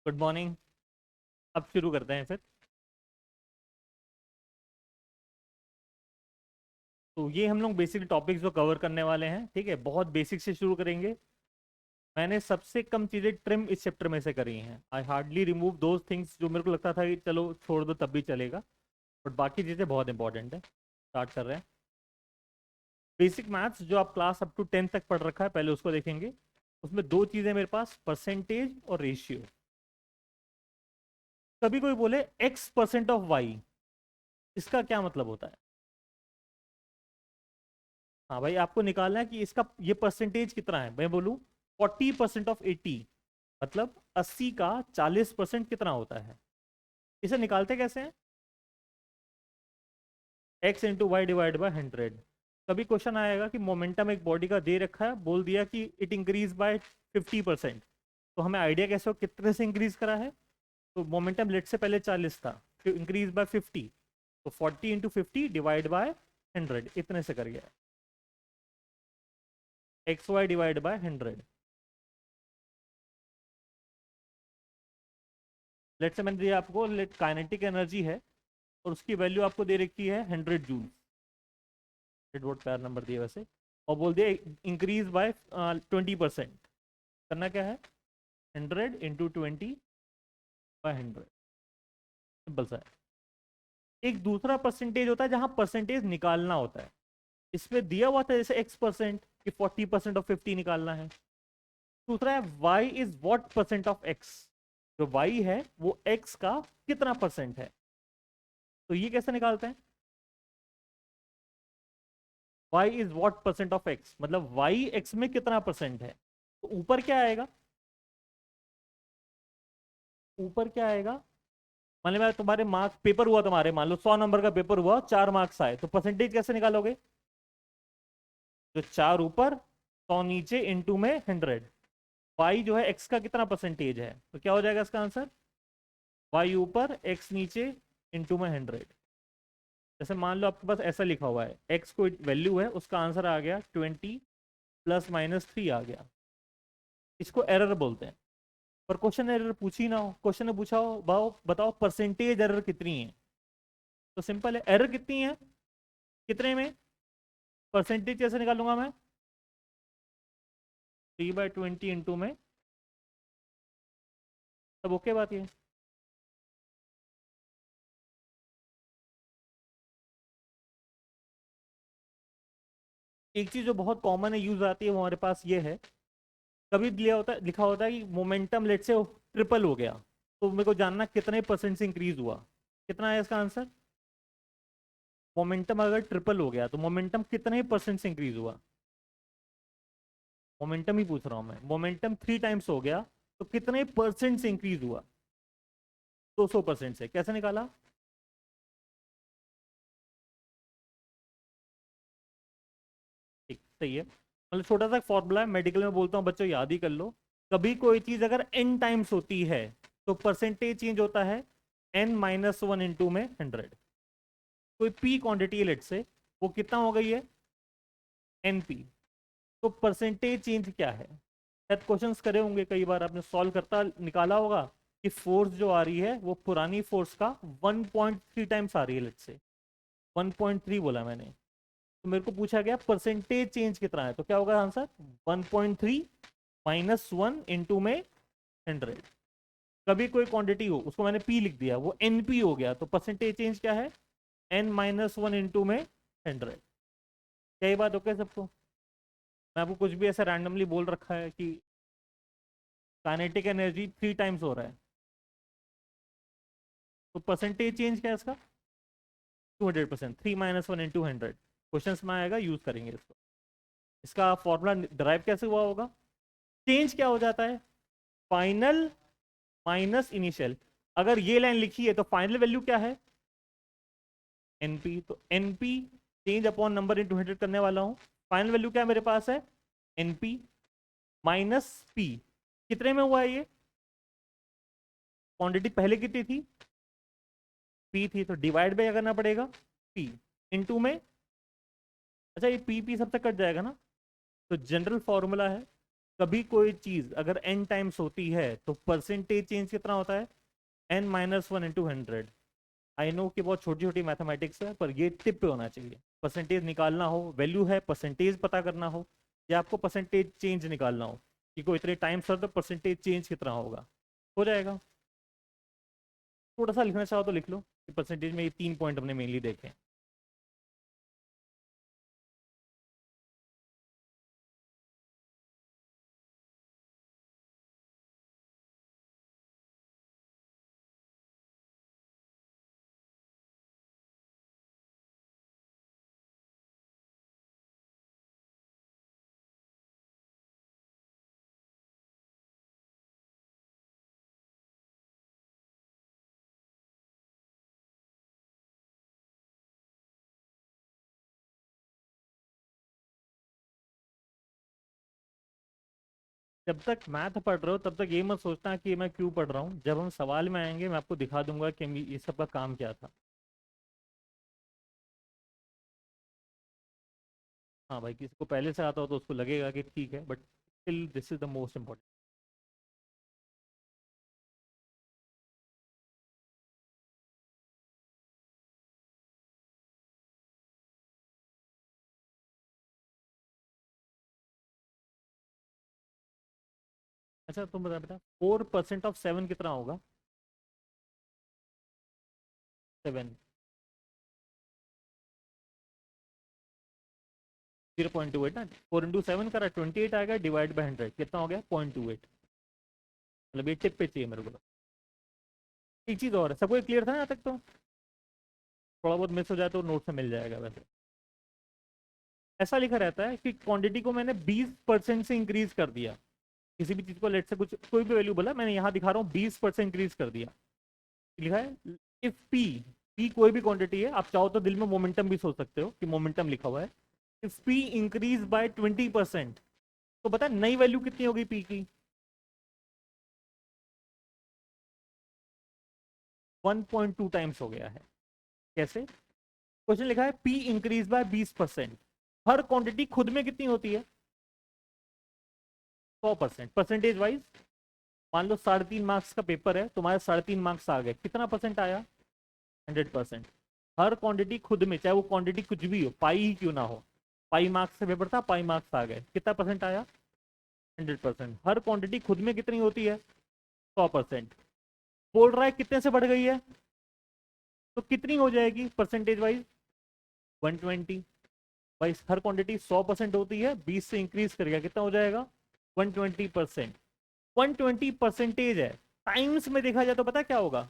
Good morning. अब शुरू करते हैं फिर। तो ये हम लोग बेसिक टॉपिक्स जो कवर करने वाले हैं, ठीक है, बहुत बेसिक से शुरू करेंगे। मैंने सबसे कम चीज़ें ट्रिम इस चैप्टर में से करी हैं। I hardly remove those things जो मेरे को लगता था कि चलो छोड़ दो तब भी चलेगा, बट बाकी चीज़ें बहुत इंपॉर्टेंट है। स्टार्ट कर रहे हैं। बेसिक मैथ्स जो आप क्लास अप टू 10 तक पढ़ रखा है, पहले उसको देखेंगे। उसमें दो चीज़ें मेरे पास, परसेंटेज और रेशियो। कभी कोई बोले x% ऑफ y, इसका क्या मतलब होता है? हाँ भाई, आपको निकालना है कि इसका ये परसेंटेज कितना है। मैं बोलूँ 40% ऑफ 80, मतलब 80 का 40% कितना होता है। इसे निकालते कैसे हैं? x × y/100। कभी क्वेश्चन आएगा कि मोमेंटम एक बॉडी का दे रखा है, बोल दिया कि इट इंक्रीज बाय 50%, तो हमें आइडिया कैसे हो कितने से इंक्रीज करा है। तो मोमेंटम लेट से पहले 40 था, फिर इंक्रीज बाय 50, तो 40 × 50 डिवाइड बाय 100, इतने से कर गया। XY/100। लेट से मैंने दिया आपको, लेट काइनेटिक एनर्जी है और उसकी वैल्यू आपको दे रखी है 100 जूल। वोट पैर नंबर दिया वैसे, और बोल दिया इंक्रीज बाय 20%। करना क्या है? 100 × 20/100। सिंपल सा है। एक दूसरा परसेंटेज होता है जहां परसेंटेज निकालना होता है। इसमें दिया हुआ था जैसे x% कि 40% ऑफ 50 निकालना है। दूसरा है y is what percent of x, जो y है वो x का कितना परसेंट है। तो ये कैसे निकालते हैं? y is what percent of x, मतलब y x में कितना परसेंट है। तो ऊपर क्या आएगा? ऊपर क्या आएगा? मान लो तुम्हारे मार्क्स पेपर हुआ, तुम्हारे मान लो 100 नंबर का पेपर हुआ, 4 मार्क्स आए, तो परसेंटेज कैसे निकालोगे? जो 4 ऊपर 100 नीचे इंटू में 100। वाई जो है एक्स का कितना परसेंटेज है, तो क्या हो जाएगा इसका आंसर? वाई ऊपर एक्स नीचे इंटू में 100। जैसे मान लो आपके पास ऐसा लिखा हुआ है, एक्स को वैल्यू है, उसका आंसर आ गया 20 ± 3 आ गया। इसको एरर बोलते हैं। पर क्वेश्चन एरर पूछी ना हो, क्वेश्चन ने पूछा हो बताओ परसेंटेज एरर कितनी है, तो सिंपल है, एरर कितनी है, कितने में। परसेंटेज कैसे निकालूंगा मैं? 3/20 इंटू में, तब ओके बात ये। एक चीज जो बहुत कॉमन है, यूज आती है, वो हमारे पास ये है। कभी लिखा होता है कि मोमेंटम लेट से ट्रिपल हो गया, तो मेरे को जानना कितने परसेंट से इंक्रीज हुआ। कितना है इसका आंसर? मोमेंटम अगर ट्रिपल हो गया तो मोमेंटम कितने परसेंट से इंक्रीज हुआ। मोमेंटम ही पूछ रहा हूं मैं। मोमेंटम 3 टाइम्स हो गया तो कितने परसेंट से इंक्रीज हुआ? 200% से। कैसे निकाला? ठीक, सही है। मतलब छोटा सा फॉर्मूला है, मेडिकल में बोलता हूँ बच्चों याद ही कर लो। कभी कोई चीज अगर n टाइम्स होती है तो परसेंटेज चेंज होता है n-1 इंटू में 100। कोई p क्वांटिटी है लेट से, वो कितना हो गई है? np। तो परसेंटेज चेंज क्या है? शायद क्वेश्चंस करे होंगे, कई बार आपने सॉल्व करता निकाला होगा कि फोर्स जो आ रही है वो पुरानी फोर्स का 1.3 टाइम्स आ रही है लेट से। 1.3 बोला मैंने, तो मेरे को पूछा गया परसेंटेज चेंज कितना है, तो क्या होगा आंसर? 1.3 - 1 इंटू में 100। कभी कोई क्वांटिटी हो, उसको मैंने p लिख दिया, वो np हो गया, तो परसेंटेज चेंज क्या है? n-1 इंटू में 100। क्या ये बात ओके सबको? मैं आपको कुछ भी ऐसा रैंडमली बोल रखा है कि काइनेटिक एनर्जी 3 टाइम्स हो रहा है, तो परसेंटेज चेंज क्या है इसका? 200%। 3 - 1 इंटू 100 क्वेश्चन में आएगा, यूज करेंगे इसको। इसका फॉर्मूला ड्राइव कैसे हुआ होगा? चेंज क्या हो जाता है? Final minus initial. अगर ये लाइन लिखी है तो फाइनल वैल्यू क्या है? एनपी। तो NP change upon number into 100 करने वाला हूं। फाइनल वैल्यू क्या मेरे पास है? NP minus P. कितने में हुआ है ये? क्वांटिटी पहले कितनी थी? पी थी, तो डिवाइड बाय करना पड़ेगा पी इंटू में। अच्छा, ये पी सबसे कट जाएगा ना, तो जनरल फॉर्मूला है कभी कोई चीज अगर n टाइम्स होती है तो परसेंटेज चेंज कितना होता है, n-1 × 100। आई नो कि बहुत छोटी छोटी मैथमेटिक्स है, पर ये टिप पे होना चाहिए। परसेंटेज निकालना हो, वैल्यू है, परसेंटेज पता करना हो, या आपको परसेंटेज चेंज निकालना हो कि कोई इतने टाइम्स हो तो परसेंटेज चेंज कितना होगा, हो जाएगा। थोड़ा सा लिखना चाहो तो लिख लो कि परसेंटेज में ये 3 पॉइंट हमने मेनली देखे। जब तक मैथ पढ़ रहे हो तब तक ये मत सोचना कि मैं क्यों पढ़ रहा हूँ। जब हम सवाल में आएंगे मैं आपको दिखा दूंगा कि ये सब का काम क्या था। हाँ भाई, किसी को पहले से आता हो तो उसको लगेगा कि ठीक है, but still this is the most important. अच्छा तुम बता बेटा, 4% ऑफ 7 कितना होगा? 7। 0.28 ना, 4 × 7 करा 28 आएगा, डिवाइड बाई 100 कितना हो गया? 0.28। मतलब ये टिप पे चाहिए मेरे को। एक चीज और है, सबको क्लियर था ना यहाँ तक? तो थोड़ा बहुत मिस हो जाए तो नोट से मिल जाएगा वैसे। ऐसा लिखा रहता है कि क्वांटिटी को मैंने 20% से इंक्रीज कर दिया। किसी भी चीज को लेट से कुछ कोई भी वैल्यू बोला, मैंने यहाँ दिखा रहा हूँ 20% इंक्रीज कर दिया। लिखा है इफ पी, पी कोई भी क्वांटिटी है, आप चाहो तो दिल में मोमेंटम भी सोच सकते हो कि मोमेंटम लिखा हुआ है। इफ पी इंक्रीज बाय 20%, तो बता नई वैल्यू कितनी होगी पी की? 1.2 टाइम्स हो गया है। कैसे? क्वेश्चन लिखा है P increase by 20%। Her quantity खुद में कितनी होती है? 100%। परसेंटेज वाइज मान लो 3.5 मार्क्स का पेपर है, तुम्हारे 3.5 मार्क्स आ गए, कितना परसेंट आया? 100%। हर क्वांटिटी खुद में, चाहे वो क्वांटिटी कुछ भी हो, पाई ही क्यों ना हो, पाई मार्क्स से पेपर था, पाई मार्क्स आ गए, कितना परसेंट आया? 100%। हर क्वांटिटी खुद में कितनी होती है? 100%। बोल रहा है कितने से बढ़ गई है, तो कितनी हो जाएगी परसेंटेज वाइज? 120। भाई हर क्वांटिटी 100% होती है, 20 से इंक्रीज कर गया, कितना हो जाएगा? 120%। 120 परसेंटेज है, टाइम्स में देखा जाए तो पता क्या होगा?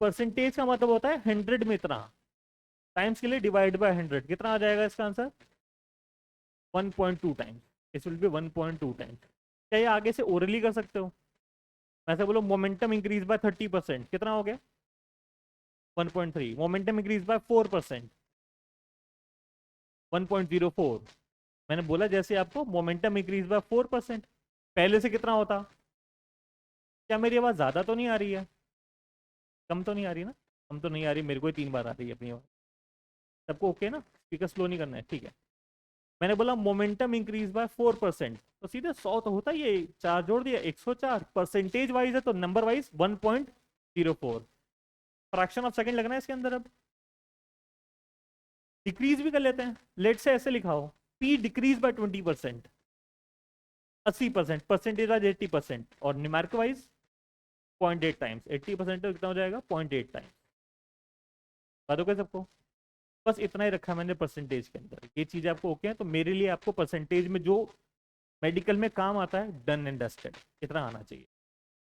परसेंटेज का मतलब होता है 100 में इतना, टाइम्स के लिए डिवाइड बाय 100, कितना आ जाएगा इसका आंसर? 1.2 टाइम्स। इस विल बी 1.2 टाइम्स। क्या ये आगे से ओरली कर सकते हो? वैसे बोलो मोमेंटम इंक्रीज बाय 30%, कितना हो गया? 1.3। Momentum increase by 4%, 1.04। मैंने बोला जैसे आपको मोमेंटम इंक्रीज बाय 4%, पहले से कितना होता? क्या मेरी आवाज ज्यादा तो नहीं आ रही है? कम तो नहीं आ रही ना? कम तो नहीं आ रही, मेरे को ही 3 बार आ रही है अपनी आवाज। सबको ओके ना? स्पीकर स्लो नहीं करना है, ठीक है। मैंने बोला मोमेंटम इंक्रीज बाय 4%, तो सीधे 100 तो होता ही है, चार जोड़ दिया 104। परसेंटेज वाइज है तो number wise 1.04। Fraction of second लगना है इसके अंदर। अब डिक्रीज भी कर लेते हैं, लेट से ऐसे लिखा हो P decrease by 20%, 80%, percentage wise 80%, और न्यूमेरिक वाइज 0.8 टाइम्स। 80% तो कितना हो जाएगा? 0.8 टाइम्स। बात हो गई सबको? बस इतना ही रखा मैंने परसेंटेज के अंदर, ये चीज आपको ओके है? तो मेरे लिए आपको परसेंटेज में जो मेडिकल में काम आता है, डन एंड डस्टेड, इतना आना चाहिए।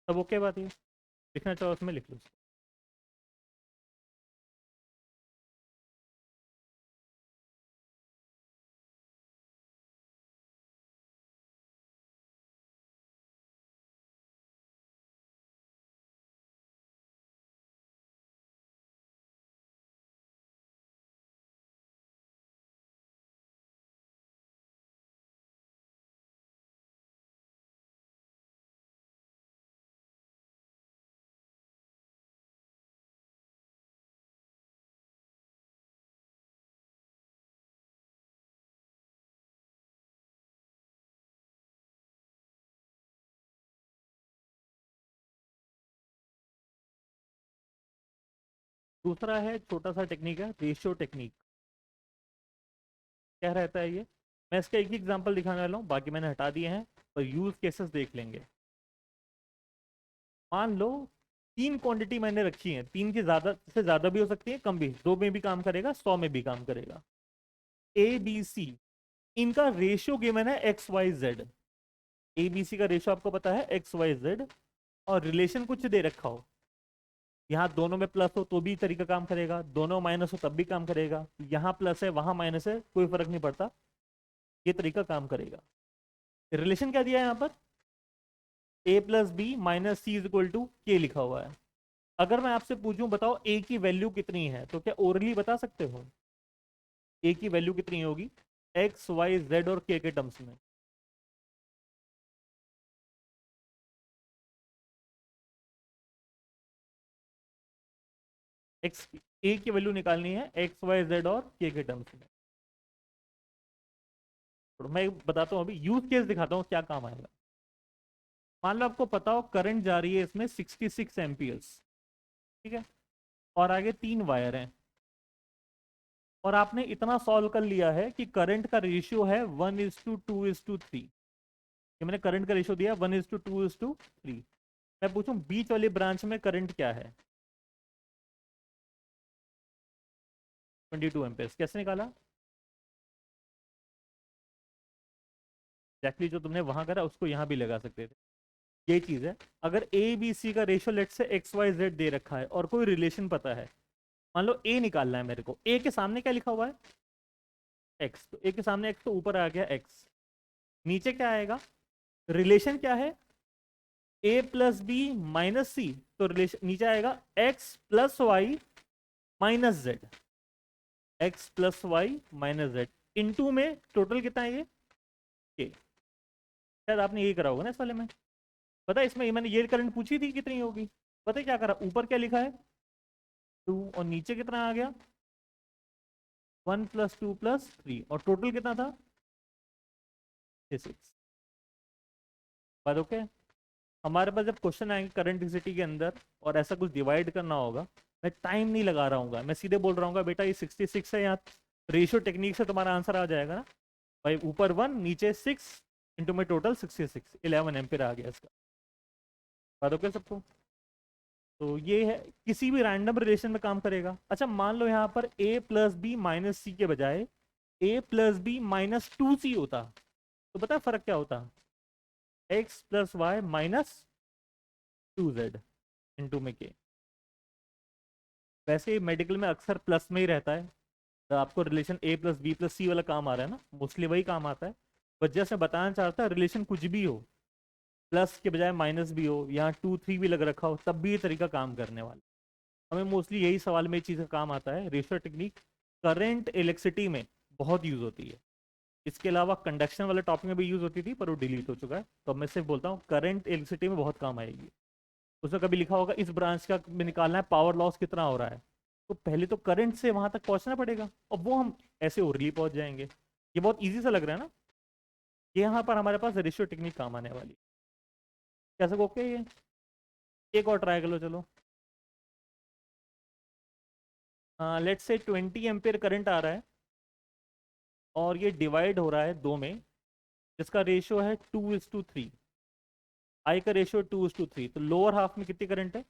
सब ओके बात? ये लिखना चाहो उसमें लिख लो। दूसरा है छोटा सा टेक्निक है रेशियो टेक्निक। क्या रहता है ये? मैं इसका एक ही एग्जांपल दिखाने वाला हूँ, बाकी मैंने हटा दिए हैं, पर यूज केसेस देख लेंगे। मान लो तीन क्वांटिटी मैंने रखी है, तीन की ज्यादा से ज्यादा भी हो सकती है, कम भी, 2 में भी काम करेगा, 100 में भी काम करेगा। ए बी सी, इनका रेशियो गिवन है X Y Z. A B C का रेशियो आपको पता है एक्स वाई जेड, और रिलेशन कुछ दे रखा हो, यहाँ दोनों में प्लस हो तो भी तरीका काम करेगा, दोनों माइनस हो तब भी काम करेगा, यहाँ प्लस है वहां माइनस है कोई फर्क नहीं पड़ता, ये तरीका काम करेगा। रिलेशन क्या दिया है यहाँ पर? A plus B minus C is equal to के लिखा हुआ है। अगर मैं आपसे पूछूं बताओ ए की वैल्यू कितनी है, तो क्या ओरली बता सकते हो ए की वैल्यू कितनी होगी एक्स वाई जेड और के टर्म्स में? एक्स, ए की वैल्यू निकालनी है एक्स वाई जेड और के टर्म्स में। तो मैं बताता हूँ, अभी यूज केस दिखाता हूँ क्या काम आएगा। मान लो आपको पता हो करंट जा रही है इसमें 66 एम्पियर्स, ठीक है, और आगे 3 वायर हैं, और आपने इतना सॉल्व कर लिया है कि करंट का रेशियो है 1:2:3। ये मैंने करंट का रेशियो दिया 1:2:3। मैं पूछूं बीच वाली ब्रांच में करंट क्या है? 22 एम्पियर्स। कैसे निकाला? एक्जैक्टली जो तुमने वहां करा उसको यहाँ भी लगा सकते थे। ये चीज है, अगर ए बी सी का रेशियो लेट से एक्स वाई जेड दे रखा है और कोई रिलेशन पता है, मान लो ए निकालना है मेरे को, ए के सामने क्या लिखा हुआ है? एक्स। तो ए के सामने एक्स, तो ऊपर आ गया एक्स, नीचे क्या आएगा? रिलेशन क्या है? A plus B minus C, तो रिलेशन नीचे आएगा X plus Y minus Z. X plus Y minus Z into में टोटल कितना है ये के। शायद आपने यही करा होगा ना इस वाले में। पता है इसमें मैंने ये करंट पूछी थी कितनी होगी, पता है क्या करा? ऊपर क्या लिखा है 2, और नीचे कितना आ गया 1+2+3, और टोटल कितना था 6। बात ओके? हमारे पास जब क्वेश्चन आएंगे करंट सिटी के अंदर और ऐसा कुछ डिवाइड करना होगा, मैं टाइम नहीं लगा रहा हूँ, मैं सीधे बोल रहा हूँ बेटा ये 66 है, यहाँ रेशियो टेक्निक से तुम्हारा आंसर आ जाएगा ना भाई, ऊपर 1 नीचे 6 इंटू में टोटल 66, 11 एम्पियर आ गया इसका। बात ओके सबको? तो ये है, किसी भी रैंडम रिलेशन में काम करेगा। अच्छा मान लो यहाँ पर a प्लस बी माइनस सी के बजाय a plus B minus 2c होता, तो पता है फर्क क्या होता? X plus Y minus 2z into में के। वैसे मेडिकल में अक्सर प्लस में ही रहता है, तो आपको relation a plus B plus C वाला काम आ रहा है ना, मोस्टली वही काम आता है। बट जैसे बताना चाहता है रिलेशन कुछ भी हो, प्लस के बजाय माइनस भी हो, यहाँ 2 3 भी लग रखा हो, तब भी ये तरीका काम करने वाला। हमें मोस्टली यही सवाल में चीज़ का काम आता है। रेशियो टेक्निक करंट इलेक्ट्रिसिटी में बहुत यूज होती है, इसके अलावा कंडक्शन वाले टॉपिक में भी यूज होती थी पर वो डिलीट हो चुका है, तो अब मैं सिर्फ बोलता हूँ करंट इलेक्ट्रिसिटी में बहुत काम आएगी। उसमें कभी लिखा होगा इस ब्रांच का में निकालना है पावर लॉस कितना हो रहा है, तो पहले तो करंट से वहां तक पहुंचना पड़ेगा, और वो हम ऐसे ओरली पहुंच जाएंगे। ये बहुत ईजी सा लग रहा है ना? ये यहाँ पर हमारे पास रेशियो टेक्निक काम आने वाली। कैसे ओके? ये एक और ट्राई कर लो चलो। लेट्स से 20 एम्पियर करंट आ रहा है, और ये डिवाइड हो रहा है 2 में, जिसका रेशियो है 2:3। आई का रेशियो 2:3, तो लोअर हाफ में कितनी करंट है?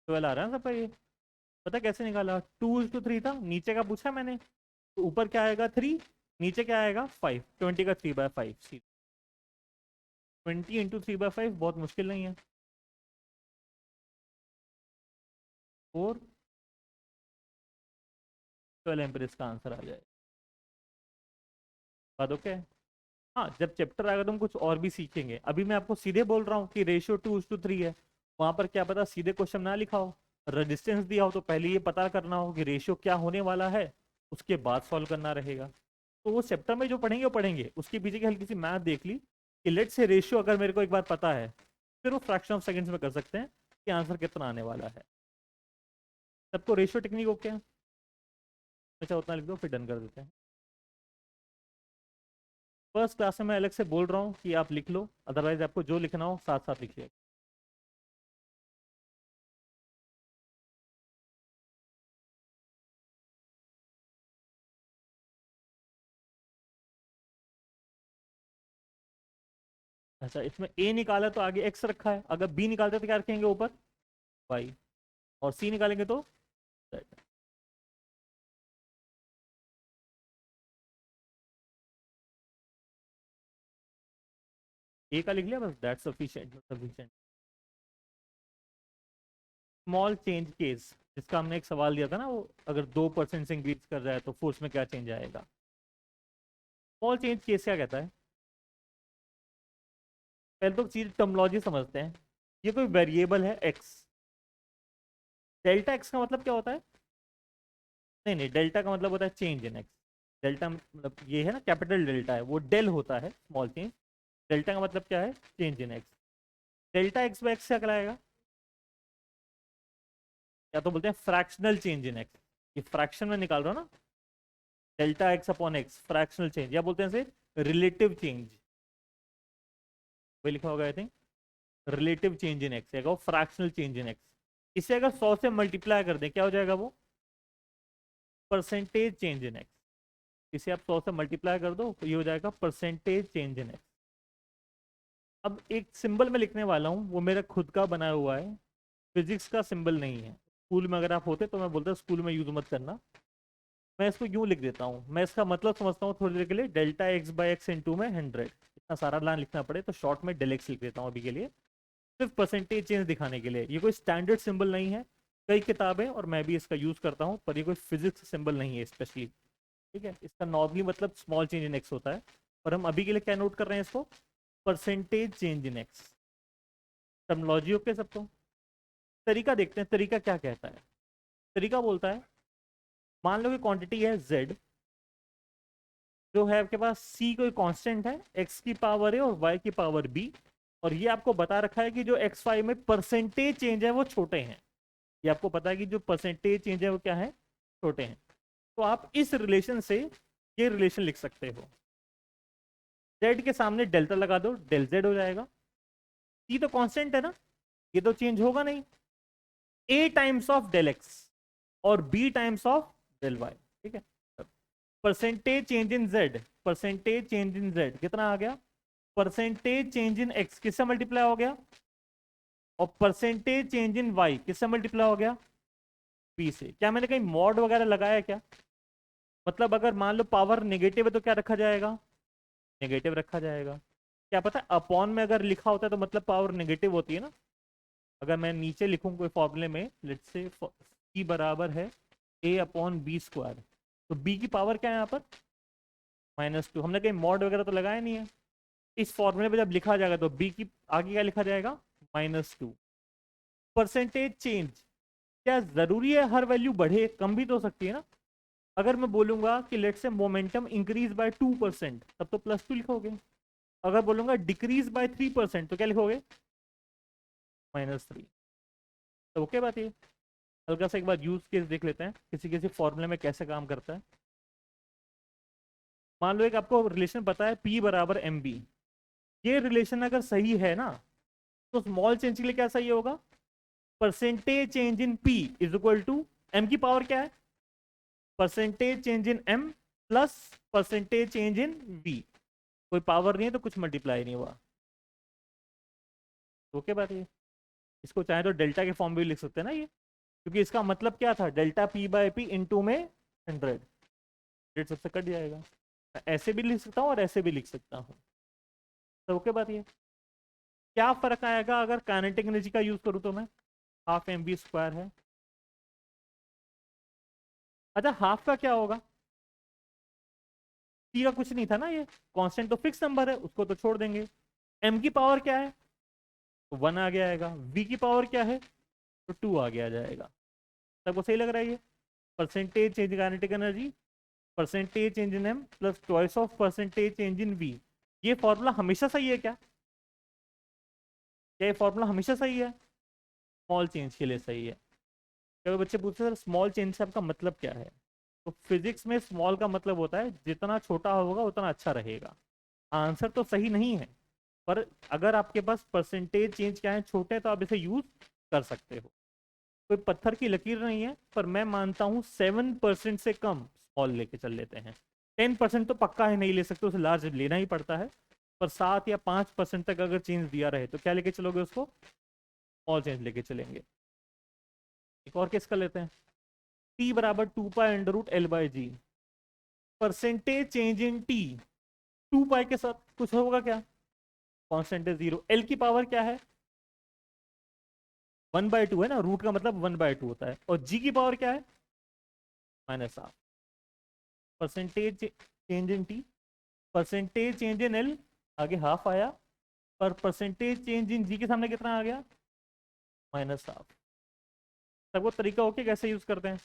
12 आ रहा है सब ये। पता कैसे निकाला? 2:3 था, नीचे का पूछा मैंने, तो ऊपर क्या आएगा 3, नीचे क्या आएगा 5, 20 का 3/5। 20 × 3/5 बहुत मुश्किल नहीं है, 4 12 एम्पियर इसका आंसर आ जाए। बात ओके? हाँ, जब चैप्टर आएगा तो हम कुछ और भी सीखेंगे, अभी मैं आपको सीधे बोल रहा हूँ कि रेशियो 2:3 है, वहां पर क्या पता सीधे क्वेश्चन ना लिखा हो, रेजिस्टेंस दिया हो, तो पहले ये पता करना हो कि रेशियो क्या होने वाला है, उसके बाद सॉल्व करना रहेगा। तो वो चैप्टर में जो पढ़ेंगे वो पढ़ेंगे, उसके पीछे की हल्की सी मैथ देख ली कि लेट से रेशियो अगर मेरे को एक बार पता है, फिर वो फ्रैक्शन ऑफ सेकंड्स में कर सकते हैं कि आंसर कितना आने वाला है। सबको रेशियो टेक्निक ओके है? अच्छा उतना लिख दो फिर डन कर देते हैं। फर्स्ट क्लास में मैं अलग से बोल रहा हूँ कि आप लिख लो, अदरवाइज आपको जो लिखना हो साथ साथ लिखिए। अच्छा, इसमें ए निकाला तो आगे एक्स रखा है, अगर बी निकालते तो क्या रखेंगे ऊपर, वाई, और सी निकालेंगे तो z। ए का लिख लिया बस, that's sufficient sufficient. Small change case, जिसका हमने एक सवाल दिया था ना, वो अगर 2% से इंक्रीज कर रहा है तो फोर्स में क्या चेंज आएगा। स्मॉल चेंज केस क्या कहता है, पहले तो चीज टर्मोलॉजी समझते हैं। ये कोई वेरिएबल है एक्स, डेल्टा एक्स का मतलब क्या होता है, नहीं नहीं, डेल्टा का मतलब होता है चेंज इन एक्स। डेल्टा मतलब ये है ना, कैपिटल डेल्टा है, वो डेल होता है स्मॉल चेंज। डेल्टा का मतलब क्या है, change in X. Delta X by X क्या कहलाएगा, या तो बोलते हैं फ्रैक्शनल चेंज इन एक्स, ये फ्रैक्शन में निकाल रहा हूँ ना, delta X upon X fractional change, या बोलते हैं इसे रिलेटिव चेंज, वही लिखा होगा I think, relative change in X या फ्रैक्शनल चेंज इन एक्स। इसे अगर 100 से मल्टीप्लाई कर दें क्या हो जाएगा वो, परसेंटेज चेंज इन एक्स। इसे आप 100 से मल्टीप्लाई कर दो तो ये हो जाएगा परसेंटेज चेंज इन एक्स। अब एक सिंबल मैं लिखने वाला हूँ, वो मेरा खुद का बनाया हुआ है, फिजिक्स का सिंबल नहीं है। स्कूल में अगर आप होते तो मैं बोलता स्कूल में यूज मत करना, मैं इसको यूं लिख देता हूँ, मैं इसका मतलब समझता हूँ थोड़ी देर के लिए, delta x by x into में 100। इतना सारा लाइन लिखना पड़े तो शॉर्ट में डेल एक्स लिख देता हूँ अभी के लिए, सिर्फ परसेंटेज चेंज दिखाने के लिए। ये कोई स्टैंडर्ड सिंबल नहीं है, कई किताबें और मैं भी इसका यूज करता हूँ, पर ये कोई फिजिक्स सिंबल नहीं है स्पेशली। ठीक है, इसका नॉर्मली मतलब स्मॉल चेंज इन एक्स होता है, और हम अभी के लिए क्या नोट कर रहे हैं इसको, percentage change in x. Terminology okay सबको। तरीका देखते हैं, तरीका क्या कहता है। तरीका बोलता है, मान लो कि क्वांटिटी है z, जो है आपके पास c कोई कांस्टेंट है, x की पावर a और y की पावर b, और ये आपको बता रखा है कि जो x5 में परसेंटेज चेंज है वो छोटे हैं। ये आपको पता है कि जो परसेंटेज चेंज है वो क्या है, छोटे हैं। तो आप इस रिलेशन से ये रिलेशन लिख सकते हो, z के सामने डेल्टा लगा दो, डेल z हो जाएगा। c तो कांस्टेंट है ना, ये तो चेंज होगा नहीं, a times of del x और b times of del y। ठीक है, percentage change in z, percentage change in z कितना आ गया, परसेंटेज चेंज इन x किससे मल्टीप्लाई हो गया, और परसेंटेज चेंज इन y किससे मल्टीप्लाई हो गया, b से। क्या मैंने कहीं मॉड वगैरह लगाया क्या, मतलब अगर मान लो पावर नेगेटिव है तो क्या रखा जाएगा, नेगेटिव रखा जाएगा। क्या पता है अपॉन में अगर लिखा होता है तो मतलब पावर नेगेटिव होती है ना। अगर मैं नीचे लिखूं कोई फॉर्मूले में, लेट्स से c बराबर है a अपॉन बी स्क्वायर, तो b की पावर क्या है यहाँ पर, -2। हमने कहीं मॉड वगैरह तो लगाया नहीं है। इस फॉर्मूले में जब लिखा जाएगा तो b की आगे क्या लिखा जाएगा, -2। परसेंटेज चेंज, क्या जरूरी है हर वैल्यू बढ़े, कम भी तो हो सकती है ना। अगर मैं बोलूंगा कि लेट से मोमेंटम इंक्रीज बाय 2%, तब तो +2 लिखोगे। अगर बोलूंगा डिक्रीज बाय 3% तो क्या लिखोगे, -3। तो ओके बात ये, हल्का सा एक बार यूज केस देख लेते हैं किसी किसी फॉर्मूले में कैसे काम करता है। मान लो एक आपको रिलेशन पता है P बराबर mb, ये रिलेशन अगर सही है ना, तो स्मॉल चेंज के लिए क्या सही होगा, percentage change in P is equal to m की पावर क्या है, percentage change in m plus percentage change in v। कोई पावर नहीं है तो कुछ मल्टीप्लाई नहीं हुआ। ओके बात ये, इसको चाहे तो डेल्टा के फॉर्म में भी लिख सकते हैं ना ये, क्योंकि इसका मतलब क्या था, delta p by P into में 100, रेट सबसे कट जाएगा। ऐसे भी लिख सकता हूँ और ऐसे भी लिख सकता हूँ। तो ओके बात ये, क्या फर्क आएगा अगर काइनेटिक एनर्जी का यूज करूँ तो मैं, हाफ mv स्क्वायर है। अच्छा हाफ का क्या होगा, टी का कुछ नहीं था ना, ये कांस्टेंट तो फिक्स नंबर है, उसको तो छोड़ देंगे। m की पावर क्या है, तो 1 आ गया आएगा, v की पावर क्या है, तो 2 आ गया जाएगा। सबको सही लग रहा है ये, percentage change in kinetic energy, percentage change in m plus twice of percentage change in v। ये फॉर्मूला हमेशा सही है क्या, क्या ये फॉर्मूला हमेशा सही है, स्मॉल चेंज के लिए सही है। कभी बच्चे पूछते हैं सर स्मॉल चेंज से आपका मतलब क्या है, तो फिजिक्स में स्मॉल का मतलब होता है जितना छोटा होगा उतना अच्छा रहेगा। आंसर तो सही नहीं है, पर अगर आपके पास परसेंटेज चेंज क्या है छोटे हैं तो आप इसे यूज कर सकते हो। कोई पत्थर की लकीर नहीं है, पर मैं मानता हूँ 7% से कम स्मॉल लेके चल लेते हैं। 10% तो पक्का है नहीं ले सकते, उसे लार्ज लेना ही पड़ता है। पर 7 या 5% तक अगर चेंज दिया रहे तो क्या लेके चलोगे उसको? स्मॉल चेंज लेके चलेंगे। एक और केस कर लेते हैं। टी बराबर 2 pi under root L/G। Percentage change in T 2 pi के साथ कुछ होगा क्या? कांस्टेंट है 0। एल की पावर क्या है? 1/2 है ना, रूट का मतलब 1/2 होता है। और जी की पावर क्या है? -1/2। Percentage change in T, percentage change in L, आगे हाफ आया, पर परसेंटेज चेंज इन जी के सामने कितना आ गया? -1/2। सबको तरीका हो कि कैसे यूज करते हैं?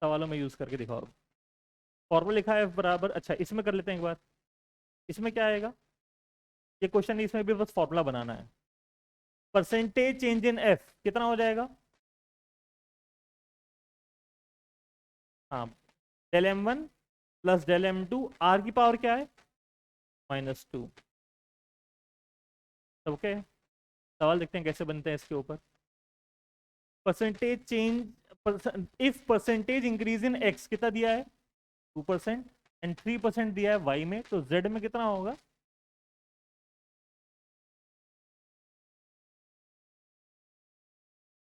सवालों में यूज करके दिखाओ। फॉर्मूला लिखा है F बराबर, अच्छा इसमें कर लेते हैं एक बार। इसमें क्या आएगा? ये क्वेश्चन नहीं, इसमें भी बस फॉर्मूला बनाना है। परसेंटेज चेंज इन एफ कितना हो जाएगा? हाँ, del m1 plus del m2, R की पावर क्या है? -2। ओके, सवाल देखते हैं कैसे बनते हैं इसके ऊपर। Percentage change, if percentage increase in x कितना दिया है? 2%। एंड 3% दिया है वाई में, तो जेड में कितना होगा?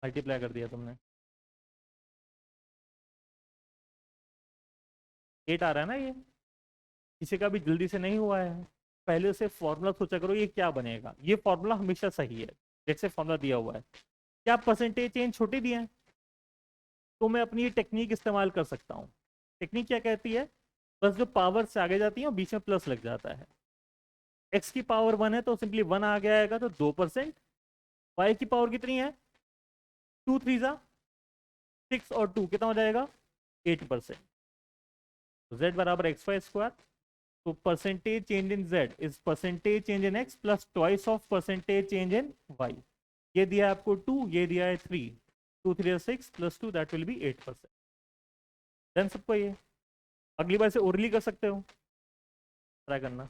मल्टीप्लाई कर दिया तुमने। 8 आ रहा है ना ये? किसी का भी जल्दी से नहीं हुआ है। पहले से फॉर्मूला सोचा करो ये क्या बनेगा। ये फॉर्मूला हमेशा सही है, जैसे फॉर्मूला दिया हुआ है। क्या परसेंटेज चेंज छोटे दिए हैं तो मैं अपनी ये टेक्निक इस्तेमाल कर सकता हूँ। टेक्निक क्या कहती है? बस जो पावर से आगे जाती है और बीच में प्लस लग जाता है। एक्स की पावर 1 है तो सिंपली 1 आ गया आएगा, तो 2%। वाई की पावर कितनी है? 2 3 6 और 2 कितना हो जाएगा? 8%। जेड बराबर XY²। तो percentage change in Z is percentage change in X plus twice of percentage change in Y. ये दिया है आपको 2, ये दिया है 3। 2 3 6 plus 2 that will be 8%। Then सबको ये अगली बार से ओरली कर सकते हो, ट्राई करना।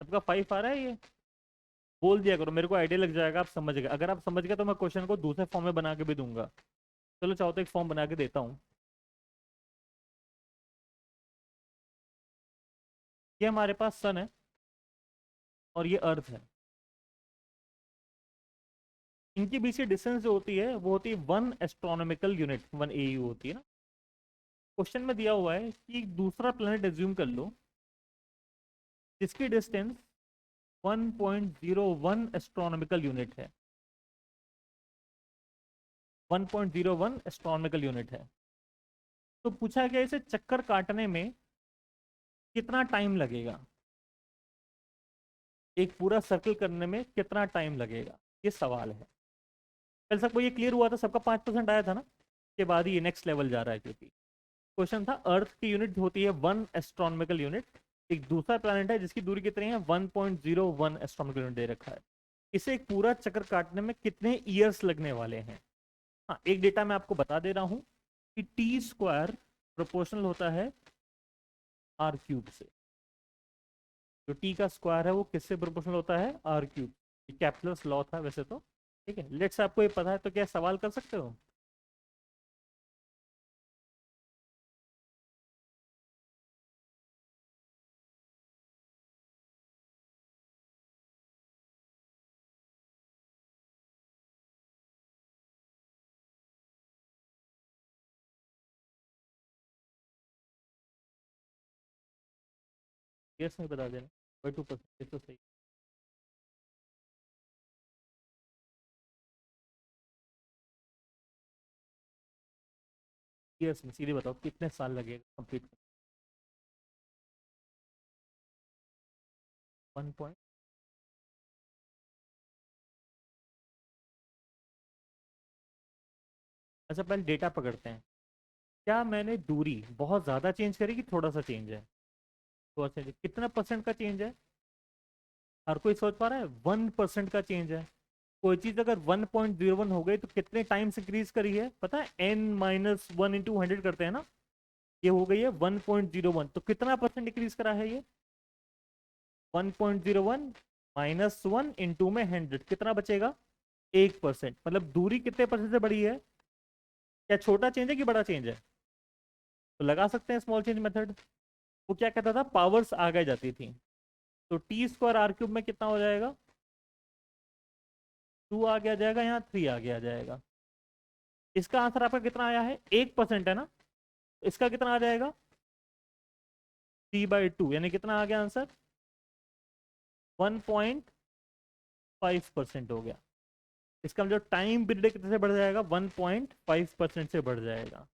सबका 5 आ रहा है ये? बोल दिया करो, मेरे को आइडिया लग जाएगा, आप समझ गए। अगर आप समझ गए तो मैं क्वेश्चन को दूसरे फॉर्म में बना के भी दूंगा। चलो चाहो तो एक फॉर्म बना के देता हूँ। ये हमारे पास सन है और ये अर्थ है। इनके बीच की डिस्टेंस जो होती है वो होती है 1 एस्ट्रोनॉमिकल यूनिट, 1 AU होती है ना। क्वेश्चन में दिया हुआ है कि दूसरा प्लेनेट एज्यूम कर लो जिसकी डिस्टेंस 1.01 एस्ट्रोनॉमिकल यूनिट है। 1.01 एस्ट्रोनॉमिकल यूनिट है। तो पूछा गया इसे चक्कर काटने में कितना टाइम लगेगा, एक पूरा सर्कल करने में कितना टाइम लगेगा, ये सवाल है। कल सबको ये क्लियर हुआ था, सबका 5% आया था ना। के बाद ही ये नेक्स्ट लेवल जा रहा है, क्योंकि क्वेश्चन था अर्थ की यूनिट होती है 1 एस्ट्रोनॉमिकल यूनिट। एक दूसरा प्लैनेट है जिसकी दूरी कितनी है? 1.01 एस्ट्रोनॉमिकल यूनिट दे रखा है। इसे एक पूरा चक्कर काटने में कितने ईयर्स लगने वाले हैं? हाँ, एक डेटा मैं आपको बता दे रहा हूँ कि T² प्रोपोर्शनल होता है R³ से। जो T का स्क्वायर है वो किससे प्रोपोर्शनल होता है? R³। कैप्लर्स लॉ था वैसे तो। ठीक है, लेट्स आपको ये पता है तो क्या सवाल कर सकते हो? यस नहीं बता देना। 2% तो सही। यस में सीधे बताओ कितने साल लगेगा कंप्लीट? 1 अच्छा पहले डेटा पकड़ते हैं। क्या मैंने दूरी बहुत ज़्यादा चेंज करी कि थोड़ा सा चेंज है? थोड़ा सा change। कितना परसेंट का चेंज है? हर कोई सोच पा रहा है? 1% का चेंज है। कोई चीज़ अगर 1.01 हो गई तो कितने टाइम्स इंक्रीज करी है पता है? n-1 इंटू 100 करते हैं ना, ये हो गई है 1.01। तो कितना परसेंट इंक्रीज करा है ये? 1.01 -1 इंटू में 100, कितना बचेगा? 1%। मतलब दूरी कितने परसेंट से बढ़ी है? क्या छोटा चेंज है कि बड़ा चेंज है? तो लगा सकते हैं स्मॉल चेंज मेथड। वो क्या कहता था? पावर्स आगे जाती थी। तो टी स्क्वायर आर क्यूब में कितना हो जाएगा? 2 आगे आ जाएगा, यहाँ 3 आगे आ जाएगा। इसका आंसर आपका कितना आया है? 1% है ना? इसका कितना आ जाएगा? 3/2, यानी कितना आ गया आंसर? 1.5% हो गया। इसका मतलब टाइम पीरियड कितने से बढ़ जाएगा? 1.5% से बढ़ जाएगा।